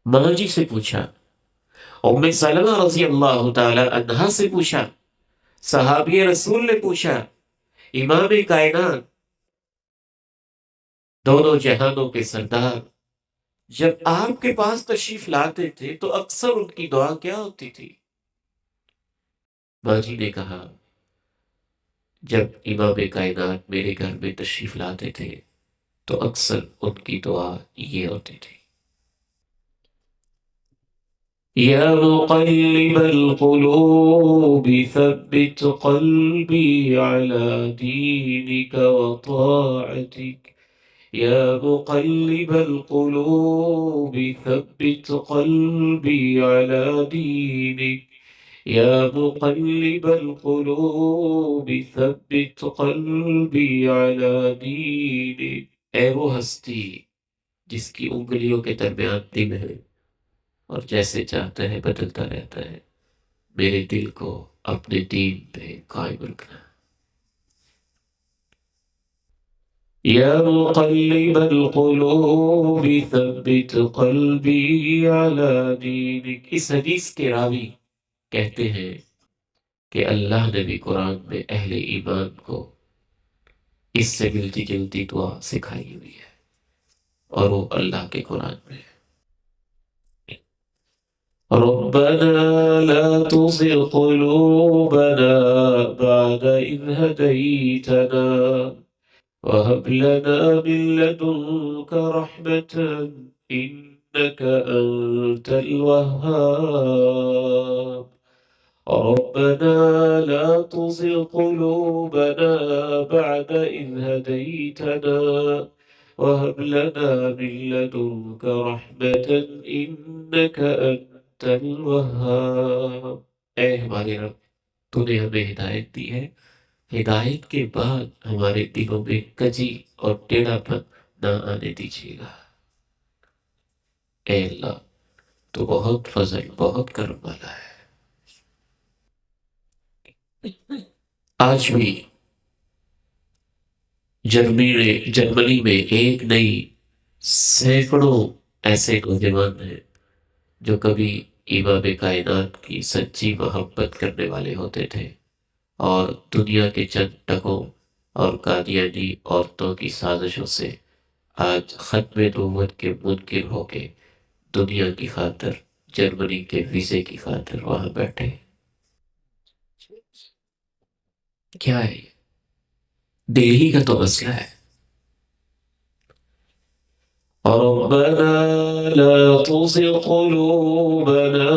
ماں جی سے پوچھا، ام سلمہ رضی اللہ تعالی عنہا سے پوچھا، صحابی رسول نے پوچھا، امام کائنات دونوں جہانوں کے سردار جب آپ کے پاس تشریف لاتے تھے تو اکثر ان کی دعا کیا ہوتی تھی؟ ماں جی نے کہا، جب امام کائنات میرے گھر میں تشریف لاتے تھے تو اکثر ان کی دعا یہ ہوتی تھی، يا مقلب القلوب ثبت قلبي على دينك وطاعتك. يا مقلب القلوب ثبت قلبي على دينك. يا مقلب القلوب ثبت قلبي على دينك. اے وہ ہستی جس کی انگلیوں کے درمیان دل ہے اور جیسے چاہتا ہے بدلتا رہتا ہے، میرے دل کو اپنے دین پہ قائم رکھنا۔ یا مقلب القلوب ثبت قلبی علی دینک۔ اس حدیث کے راوی کہتے ہیں کہ اللہ نے بھی قرآن میں اہل ایمان کو اس سے ملتی جلتی دعا سکھائی ہوئی ہے، اور وہ اللہ کے قرآن میں ہے۔ ربنا لا تزغ قلوبنا بعد إذ هديتنا وهب لنا من لدنك رحمة إنك أنت الوهاب۔ ربنا لا تزغ قلوبنا بعد إذ هديتنا وهب لنا من لدنك رحمة إنك أنت الوهاب۔ اے ہمارے رب، تو نے ہمیں ہدایت دی ہے، ہدایت کے بعد ہمارے دلوں میں کجی اور ٹیڑھا پن نہ آنے دیجیے گا۔ اے اللہ، تو بہت فضل بہت کرم والا ہے۔ آج بھی جرمنی میں ایک نہیں سینکڑوں ایسے نوجوان ہیں جو کبھی امام کائنات کی سچی محبت کرنے والے ہوتے تھے، اور دنیا کے چند ٹکوں اور قادیانی عورتوں کی سازشوں سے آج ختم نبوت کے منکر ہو کے دنیا کی خاطر، جرمنی کے ویزے کی خاطر وہاں بیٹھے۔ کیا ہے یہ؟ دل ہی کا تو مسئلہ ہے۔ ربنا لا تزغ قلوبنا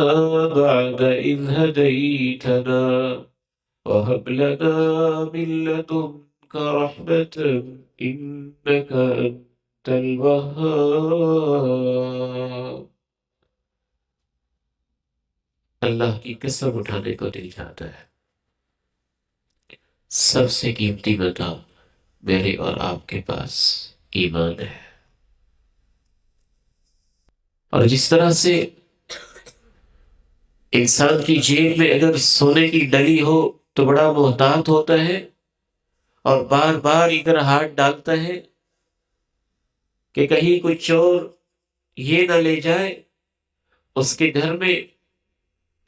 بعد إذ هديتنا وهب لنا من لدنك رحمة إنك أنت الوهاب۔ اللہ کی قسم اٹھانے کو دل چاہتا ہے۔ سب سے قیمتی متاع میرے اور آپ کے پاس ایمان ہے، اور جس طرح سے انسان کی جیب میں اگر سونے کی ڈلی ہو تو بڑا محتاط ہوتا ہے اور بار بار ادھر ہاتھ ڈالتا ہے کہ کہیں کوئی چور یہ نہ لے جائے، اس کے گھر میں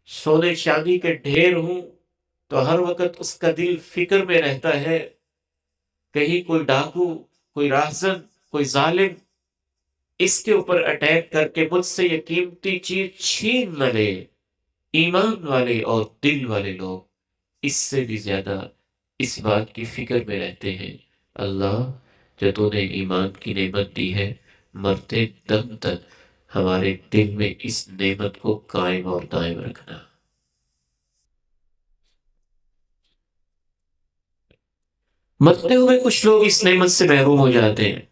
سونے چاندی کے ڈھیر ہوں تو ہر وقت اس کا دل فکر میں رہتا ہے کہیں کوئی ڈاکو، کوئی راہزن، کوئی ظالم اس کے اوپر اٹیک کر کے مجھ سے یہ قیمتی چیز چھین نہ لے۔ ایمان والے اور دل والے لوگ اس سے بھی زیادہ اس بات کی فکر میں رہتے ہیں، اللہ جو تو نے ایمان کی نعمت دی ہے، مرتے دم تک ہمارے دل میں اس نعمت کو قائم اور دائم رکھنا۔ مرتے ہوئے کچھ لوگ اس نعمت سے محروم ہو جاتے ہیں،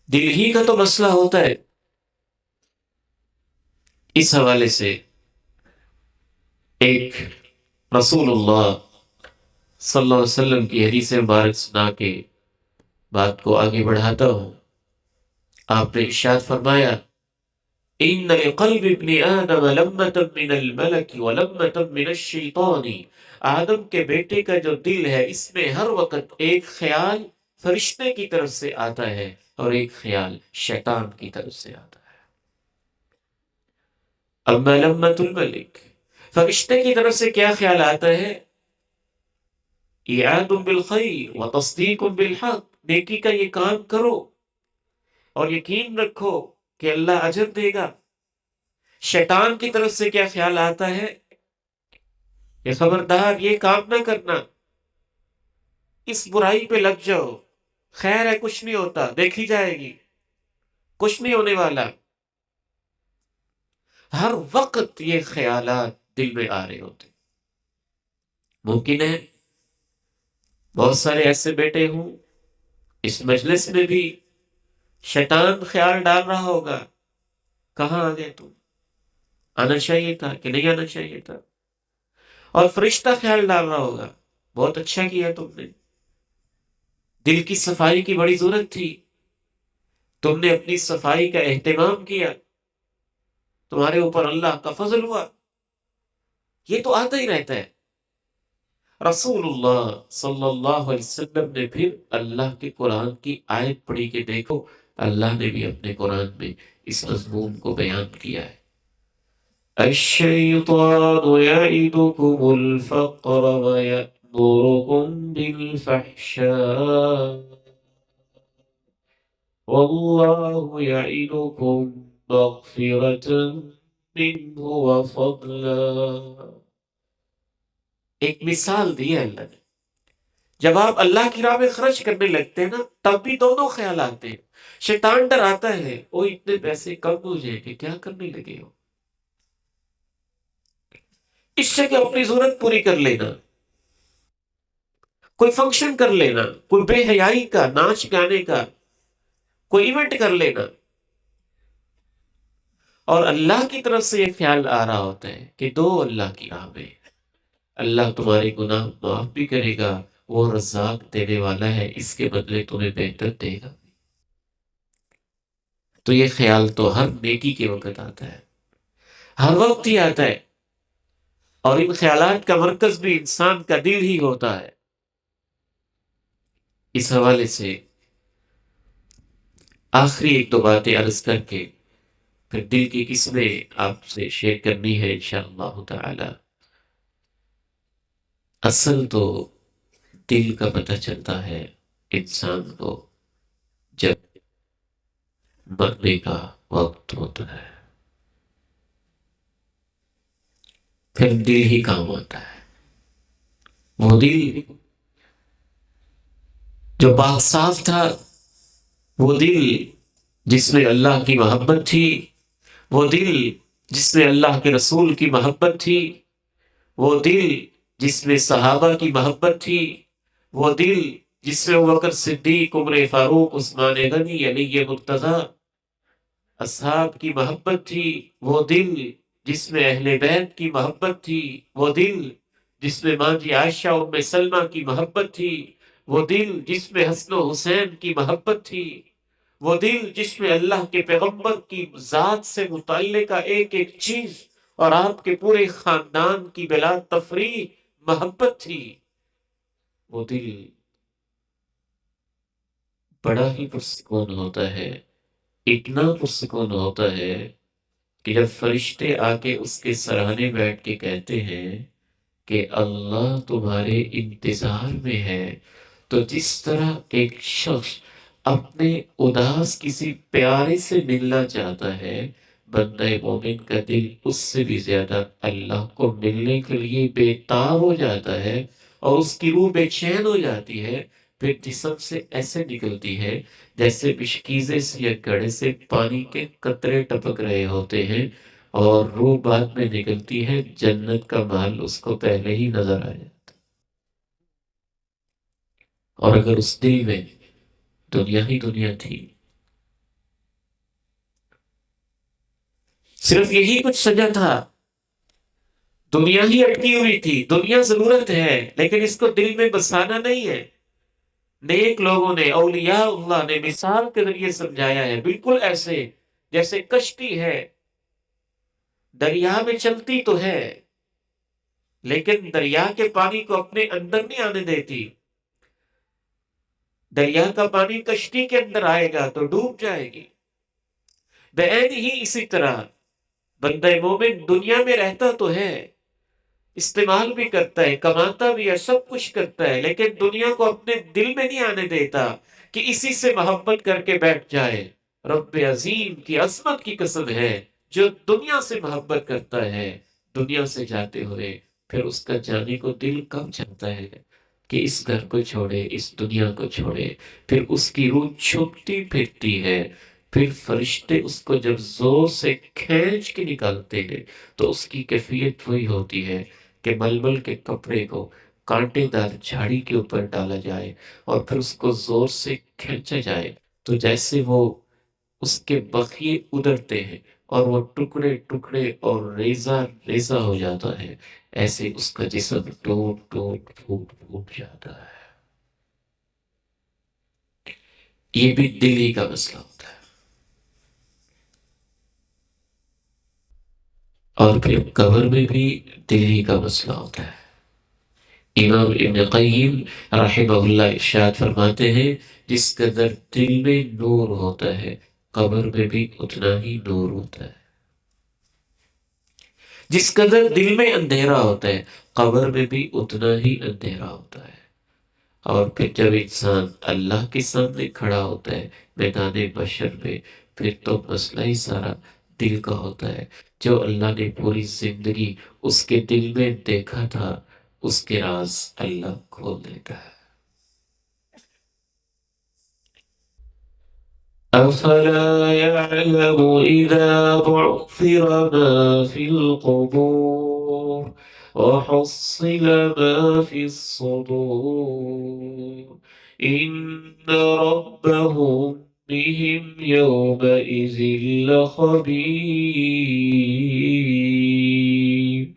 دل ہی کا تو مسئلہ ہوتا ہے۔ اس حوالے سے ایک رسول اللہ صلی اللہ علیہ وسلم کی حدیث مبارک سنا کے بات کو آگے بڑھاتا ہوں۔ آپ نے ارشاد فرمایا، ان لقلب ابن آدم لمة من الملک ولمة من الشیطان۔ آدم کے بیٹے کا جو دل ہے اس میں ہر وقت ایک خیال فرشتے کی طرف سے آتا ہے اور ایک خیال شیطان کی طرف سے آتا ہے۔ اما لمة الملک، فرشتے کی طرف سے کیا خیال آتا ہے؟ اعاد بالخیر وتصدیق بالحق، نیکی کا یہ کام کرو اور یقین رکھو کہ اللہ اجر دے گا۔ شیطان کی طرف سے کیا خیال آتا ہے؟ کہ خبردار یہ کام نہ کرنا، اس برائی پہ لگ جاؤ، خیر ہے کچھ نہیں ہوتا، دیکھی جائے گی، کچھ نہیں ہونے والا۔ ہر وقت یہ خیالات دل میں آ رہے ہوتے. ممکن ہے بہت سارے ایسے بیٹے ہوں اس مجلس میں بھی شیطان خیال ڈال رہا ہوگا، کہاں آ گئے تم، آنا چاہیے تھا کہ نہیں آنا چاہیے تھا. اور فرشتہ خیال ڈال رہا ہوگا، بہت اچھا کیا تم نے، دل کی صفائی کی بڑی ضرورت تھی، تم نے اپنی صفائی کا اہتمام کیا، تمہارے اوپر اللہ کا فضل ہوا. یہ تو آتا ہی رہتا ہے. رسول اللہ صلی اللہ علیہ وسلم نے پھر اللہ کے قرآن کی آیت پڑھی کہ دیکھو اللہ نے بھی اپنے قرآن میں اس مضمون کو بیان کیا ہے. الشیطان یعدکم الفقر ویأمرکم بالفحشاء واللہ یعدکم مغفرة منہ وفضلا. ایک مثال دی ہے اللہ نے. جب آپ اللہ کی راہ میں خرچ کرنے لگتے ہیں نا تب بھی دونوں خیال آتے ہیں. شیطان ڈر آتا ہے وہ اتنے پیسے کم ہو جائیں کہ کیا کرنے لگے ہو، اس سے کہ اپنی ضرورت پوری کر لینا، کوئی فنکشن کر لینا، کوئی بے حیائی کا، ناچ گانے کا کوئی ایونٹ کر لینا. اور اللہ کی طرف سے یہ خیال آ رہا ہوتا ہے کہ دو اللہ کی راہ میں، اللہ تمہارے گناہ معاف بھی کرے گا، وہ رزاق دینے والا ہے، اس کے بدلے تمہیں بہتر دے گا. تو یہ خیال تو ہر نیکی کے وقت آتا ہے، ہر وقت ہی آتا ہے. اور ان خیالات کا مرکز بھی انسان کا دل ہی ہوتا ہے. اس حوالے سے آخری ایک دو باتیں عرض کر کے پھر دل کی قسمیں آپ سے شیئر کرنی ہے انشاءاللہ تعالی. اصل تو دل کا پتہ چلتا ہے انسان کو جب مرنے کا وقت ہوتا ہے، پھر دل ہی کام آتا ہے. وہ دل جو پاک صاف تھا، وہ دل جس میں اللہ کی محبت تھی، وہ دل جس میں اللہ کے رسول کی محبت تھی، وہ دل جس میں صحابہ کی محبت تھی، وہ دل جس میں ابوبکر صدیق، عمر فاروق، عثمان غنی، علی مرتضی اصحاب کی محبت تھی، وہ دل جس میں اہل بیت کی محبت تھی، وہ دل جس میں ماں جی عائشہ ام سلمہ کی محبت تھی، وہ دل جس میں حسن و حسین کی محبت تھی، وہ دل جس میں اللہ کے پیغمبر کی ذات سے متعلقہ ایک ایک چیز اور آپ کے پورے خاندان کی بلا تفریق محبت تھی. وہ دل بڑا ہی پرسکون ہوتا ہے، اتنا پرسکون ہوتا ہے کہ جب فرشتے آ کے اس کے سراہنے بیٹھ کے کہتے ہیں کہ اللہ تمہارے انتظار میں ہے، تو جس طرح ایک شخص اپنے اداس کسی پیارے سے ملنا چاہتا ہے، بندہ مومن کا دل اس سے بھی زیادہ اللہ کو ملنے کے لیے بے تاب ہو جاتا ہے، اور اس کی روح بے چین ہو جاتی ہے. پھر جسم سے ایسے نکلتی ہے جیسے بشکیزے سے یا گڑھے سے پانی کے قطرے ٹپک رہے ہوتے ہیں، اور روح بعد میں نکلتی ہے، جنت کا محل اس کو پہلے ہی نظر آ جاتا. اور اگر اس دل میں دنیا ہی دنیا تھی، صرف یہی کچھ سجا تھا، دنیا ہی اٹکی ہوئی تھی، دنیا ضرورت ہے لیکن اس کو دل میں بسانا نہیں ہے. نیک لوگوں نے، اولیاء اللہ نے مثال کے ذریعے سمجھایا ہے، بالکل ایسے جیسے کشتی ہے، دریا میں چلتی تو ہے لیکن دریا کے پانی کو اپنے اندر نہیں آنے دیتی. دریا کا پانی کشتی کے اندر آئے گا تو ڈوب جائے گی. بعین ہی اسی طرح بندہ مومن دنیا میں رہتا تو ہے، استعمال بھی کرتا ہے، کماتا بھی ہے، سب کچھ کرتا ہے، لیکن دنیا کو اپنے دل میں نہیں آنے دیتا کہ اسی سے محبت کر کے بیٹھ جائے. رب عظیم کی عظمت کی قسم ہے، جو دنیا سے محبت کرتا ہے، دنیا سے جاتے ہوئے پھر اس کا جانے کو دل کب چاہتا ہے کہ اس گھر کو چھوڑے، اس دنیا کو چھوڑے. پھر اس کی روح چھپتی پھرتی ہے پھر فرشتے اس کو جب زور سے کھینچ کے نکالتے ہیں تو اس کی کیفیت وہی ہوتی ہے کہ ململ کے کپڑے کو کانٹے دار جھاڑی کے اوپر ڈالا جائے اور پھر اس کو زور سے کھینچا جائے تو جیسے وہ اس کے بخیے ادھرتے ہیں اور وہ ٹکڑے ٹکڑے اور ریزہ ریزہ ہو جاتا ہے، ایسے اس کا جسم ٹوٹ ٹوٹ پھوٹ پھوٹ جاتا ہے۔ یہ بھی دل ہی کا مسئلہ ہوتا ہے۔ اور پھر قبر میں بھی دل ہی کا مسئلہ ہوتا ہے۔ امام ابن قیم رحمہ اللہ ارشاد فرماتے ہیں جس قدر دل میں نور ہوتا ہے قبر میں بھی اتنا ہی نور ہوتا ہے، جس قدر دل میں اندھیرا ہوتا ہے قبر میں بھی اتنا ہی اندھیرا ہوتا ہے۔ اور پھر جب انسان اللہ کے سامنے کھڑا ہوتا ہے میدان بشر میں، پھر تو مسئلہ ہی سارا دل کا ہوتا ہے۔ جو اللہ نے پوری زندگی اس کے دل میں دیکھا تھا اس کے راز اللہ کھول دیتا ہے۔ أفلا يعلم إذا بعثر ما في القبور وحصل ما في الصدور إن ربهم بهم يومئذ لخبير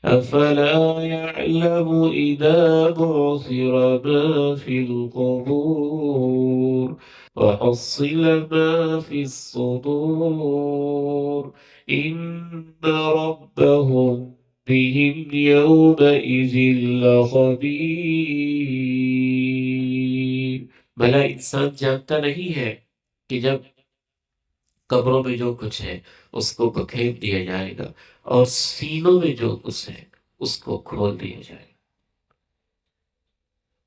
أفلا يعلم إذا بعثر ما في القبور وحصل ما في الصدور إن ربهم بهم يومئذ لخبير۔ بھلا انسان جانتا نہیں ہے کہ جب قبروں میں جو کچھ ہے اس کو بکھیر دیا جائے گا اور سینوں میں جو کچھ ہے اس کو کھول دیا جائے گا۔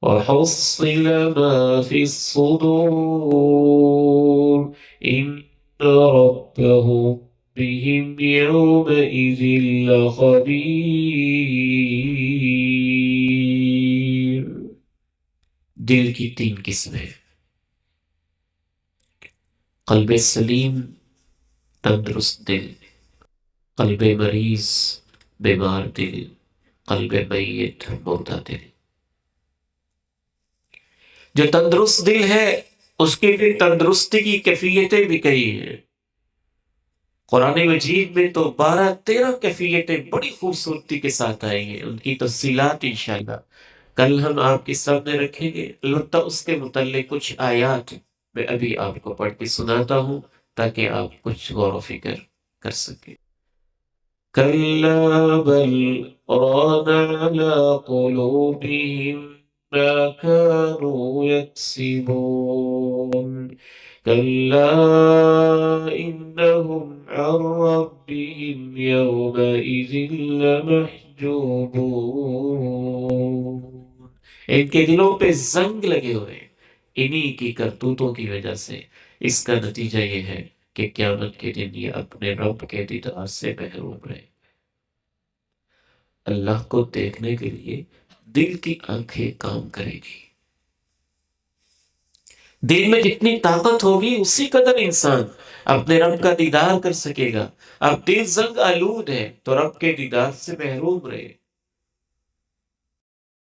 وحصل ما في الصدور إن ربهم بهم يومئذ لخبير۔ دل کی تین قسمیں: قلب سلیم تندرست دل، قلب مریض بیمار دل، قلب میت مردہ دل۔ جو تندرست دل ہے اس کی پھر تندرستی کی کیفیتیں بھی کئی ہیں۔ قرآن مجید میں تو 12-13 کیفیتیں بڑی خوبصورتی کے ساتھ آئی ہیں، ان کی تفصیلات انشاءاللہ کل ہم آپ کے سامنے رکھیں گے۔ البتہ اس کے متعلق کچھ آیات میں ابھی آپ کو پڑھ کے سناتا ہوں تاکہ آپ کچھ غور و فکر کر سکیں۔ كلا بل ران على قلوبهم ما كانوا يكسبون كلا إنهم عن ربهم يومئذ لمحجوبون۔ ان کے دلوں پہ زنگ لگے ہوئے ہیں انہی کی کرتوتوں کی وجہ سے۔ اس کا نتیجہ یہ ہے کہ قیامت کے دن یہ اپنے رب کے دیدار سے محروم رہے۔ اللہ کو دیکھنے کے لیے دل کی آنکھیں کام کرے گی۔ دل میں جتنی طاقت ہوگی اسی قدر انسان اپنے رب کا دیدار کر سکے گا۔ اب دل زنگ آلود ہے تو رب کے دیدار سے محروم رہے۔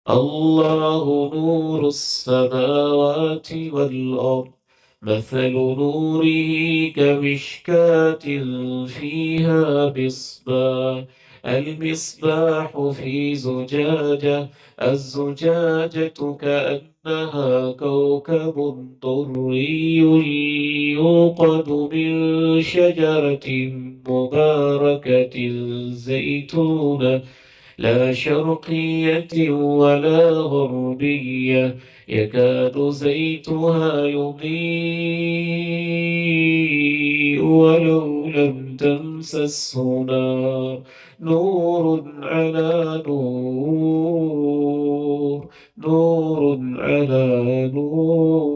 اللہ نور السماوات والارض مثل نوره كمشكاة فيها مصباح المصباح في زجاجة الزجاجة كأنها كوكب دري يوقد من شجرة مباركة زيتونة لا شرقية ولا غربية يكاد زيتها يضيء ولو لم تمسسه نار نور على نور نور على نور۔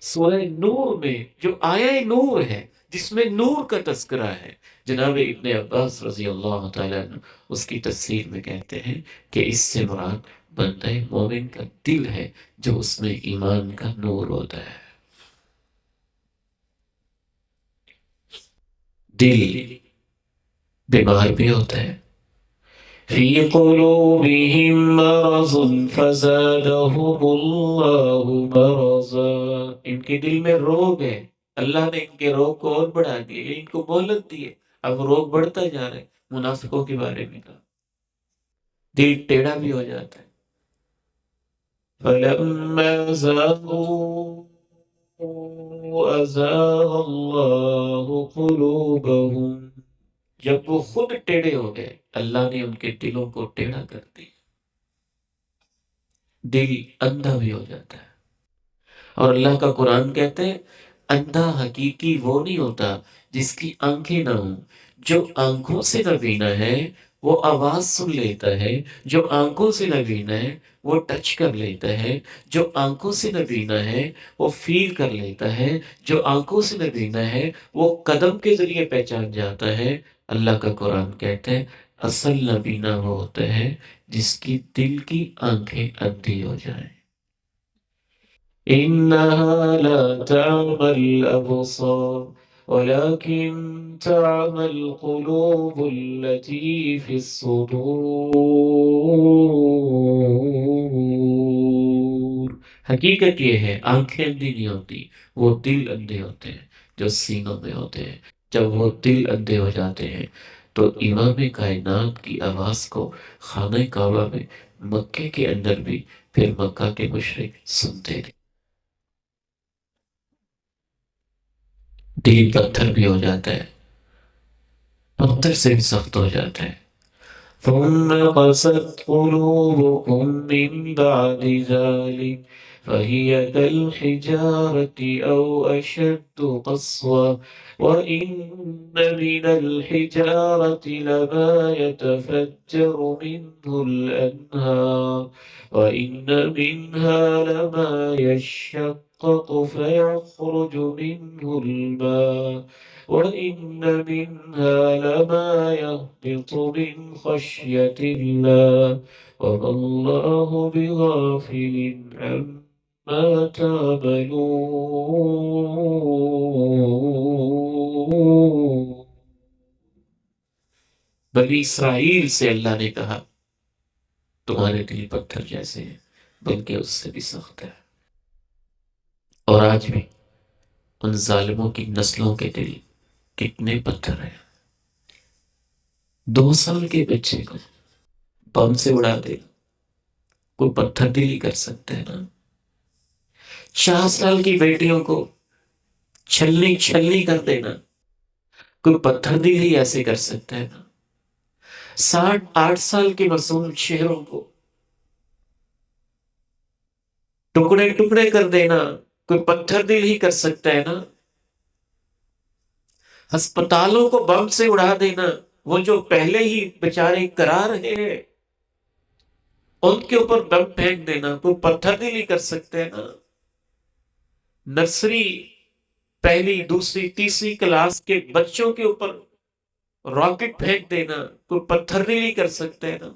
سورہ نور میں جو آیہ نور ہے جس میں نور کا تذکرہ ہے، جناب ابن عباس رضی اللہ تعالیٰ عنہ اس کی تفسیر میں کہتے ہیں کہ اس سے مراد بندہ مومن کا دل ہے جو اس میں ایمان کا نور ہوتا ہے۔ دل بیمار بھی ہوتا ہے. فی قلوبہم مرض فزادہم اللہ مرضا. ان کے دل میں روگ ہے، اللہ نے ان کے روگ کو اور بڑھا دیے، ان کو مہلت دی ہے، اب روگ بڑھتا جا رہا ہے. منافقوں کے بارے میں کہا دل ٹیڑھا بھی ہو جاتا ہے. فَلَمَّا زَاغُوا أَزَاغَ اللَّهُ قُلُوبَهُمْ. جب وہ خود ٹیڑھے ہو گئے اللہ نے ان کے دلوں کو ٹیڑھا کر دیا. دل اندھا بھی ہو جاتا ہے. اور اللہ کا قرآن کہتے ہیں اندھا حقیقی وہ نہیں ہوتا جس کی آنکھیں نہ ہوں. جو آنکھوں سے نہ بینا ہے وہ آواز سن لیتا ہے، جو آنکھوں سے نہ بینا ہے وہ ٹچ کر لیتا ہے، جو آنکھوں سے نہ بینا ہے وہ فیل کر لیتا ہے، جو آنکھوں سے نہ بینا ہے وہ قدم کے ذریعے پہچان جاتا ہے. اللہ کا قرآن کہتا ہے اصل نبینا وہ ہوتا ہے جس کی دل کی آنکھیں اندھی ہو جائیں. إنها لا تعمى الأبصار ولكن تعمى القلوب التي في الصدور. حقیقت یہ ہے آنکھیں اندھی نہیں ہوتی، وہ دل اندھے ہوتے ہیں جو سینوں میں ہوتے ہیں. جب وہ دل اندھے ہو جاتے ہیں تو امام کائنات کی آواز کو خانہ کعبہ میں مکے کے اندر بھی پھر مکہ کے مشرک سنتے تھے. دل پتھر بھی ہو جاتا ہے، پتھر سے بھی سخت ہو جاتا ہے. ثم قست قلوبكم من بعد ذلك فهي كالحجارة أو أشد قسوة وإن من الحجارة لما يتفجر منه الأنهار وإن منها لما يشقق فيخرج منه الماء وإن منها لما يهبط من خشية الله وما الله بغافل عما تعملون. بنی اسرائیل سے اللہ نے کہا تمہارے دل پتھر جیسے ہیں بلکہ اس سے بھی سخت ہے. اور آج بھی ان ظالموں کی نسلوں کے دل کتنے پتھر ہیں. 2 سال کے بچے کو بم سے اڑا دے کوئی پتھر دلی کر سکتا ہے نا. 4 سال کی بیٹیوں کو چھلنی کر دینا کوئی پتھر دلی ایسے کر سکتا ہے نا. 8 سال کے معصوم شہروں کو ٹکڑے ٹکڑے کر دینا کوئی پتھر دل ہی کر سکتا ہے نا. ہسپتالوں کو بم سے اڑا دینا وہ جو پہلے ہی بیچارے کرا رہے ہیں ان کے اوپر بم پھینک دینا کوئی پتھر دلی کر سکتے ہیں نا. نرسری 1لی 2ری 3ری کلاس کے بچوں کے اوپر راکٹ پھینک دینا کوئی پتھر دلی کر سکتے ہیں نا.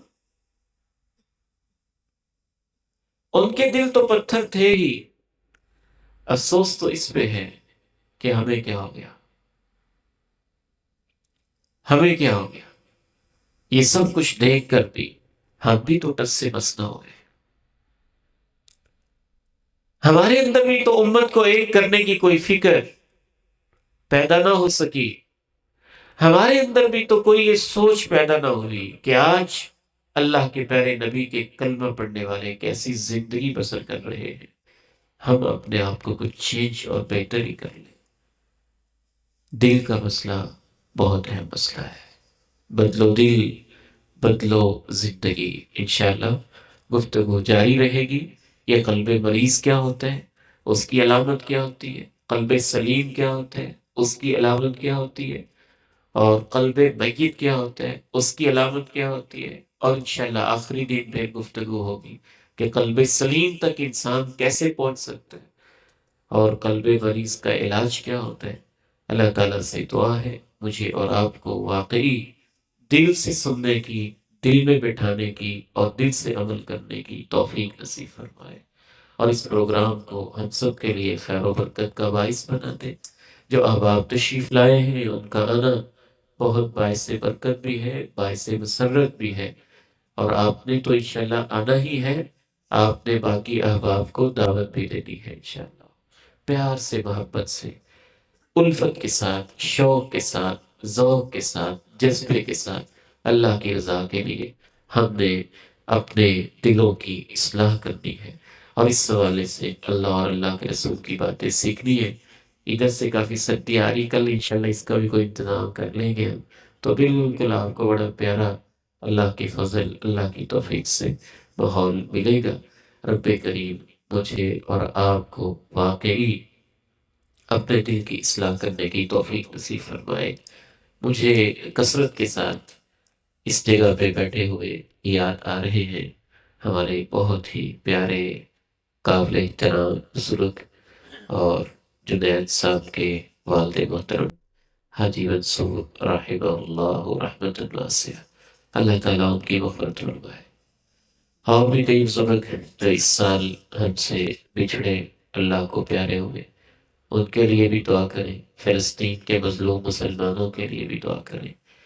ان کے دل تو پتھر تھے ہی. افسوس تو اس پہ ہے کہ ہمیں کیا ہو گیا، ہمیں کیا ہو گیا. یہ سب کچھ دیکھ کر بھی ہم بھی تو ٹس سے مس نہ ہو گئے. ہمارے اندر بھی تو امت کو ایک کرنے کی کوئی فکر پیدا نہ ہو سکی. ہمارے اندر بھی تو کوئی یہ سوچ پیدا نہ ہوئی کہ آج اللہ کے پیارے نبی کے کلمہ پڑھنے والے کیسی زندگی بسر کر رہے ہیں. ہم اپنے آپ کو کچھ چینج اور بہتری کر لیں. دل کا مسئلہ بہت اہم مسئلہ ہے. بدلو دل بدلو زندگی. انشاءاللہ گفتگو جاری رہے گی. یہ قلب مریض کیا ہوتا ہے، اس کی علامت کیا ہوتی ہے، قلب سلیم کیا ہوتا ہے، اس کی علامت کیا ہوتی ہے، اور قلب میت کیا ہوتا ہے، اس کی علامت کیا ہوتی ہے. اور انشاءاللہ آخری دن پہ گفتگو ہوگی کہ قلب سلیم تک انسان کیسے پہنچ سکتا ہے اور قلب مریض کا علاج کیا ہوتا ہے. اللہ تعالیٰ سے دعا ہے مجھے اور آپ کو واقعی دل سے سننے کی، دل میں بٹھانے کی اور دل سے عمل کرنے کی توفیق نصیب فرمائے، اور اس پروگرام کو ہم سب کے لیے خیر و برکت کا باعث بنا دے. جو احباب تشریف لائے ہیں ان کا آنا بہت باعث برکت بھی ہے، باعث مسرت بھی ہے، اور آپ نے تو انشاءاللہ آنا ہی ہے، آپ نے باقی احباب کو دعوت بھی دینی ہے انشاءاللہ۔ پیار سے، محبت سے، الفت کے ساتھ، شوق کے ساتھ، ذوق کے ساتھ، جذبے کے ساتھ، اللہ کی رضا کے لیے ہم نے اپنے دلوں کی اصلاح کرنی ہے، اور اس حوالے سے اللہ اور اللہ کے رسول کی باتیں سیکھنی ہے۔ ادھر سے کافی سردی آ رہی، کل انشاءاللہ اس کا بھی کوئی انتظام کر لیں گے ہم، تو بالکل آپ کو بڑا پیارا اللہ کی فضل، اللہ کی توفیق سے ماحول ملے گا۔ رب کریم مجھے اور آپ کو واقعی اپنے دل کی اصلاح کرنے کی توفیق نصیب فرمائے۔ مجھے کثرت کے ساتھ اس جگہ پہ بیٹھے ہوئے یاد آ رہے ہیں ہمارے بہت ہی پیارے، قابل احترام بزرگ اور جنید صاحب کے والد محترم حاجی منصور رحمہ اللہ رحمۃ واسعہ، اللہ تعالیٰ ان کی مغفرت فرمائے۔ اور بھی کئی بزرگ ہیں جو اس سال ہم سے بچھڑے، اللہ کو پیارے ہوئے، ان کے لیے بھی دعا کریں، فلسطین کے مظلوم مسلمانوں کے لیے بھی دعا کریں۔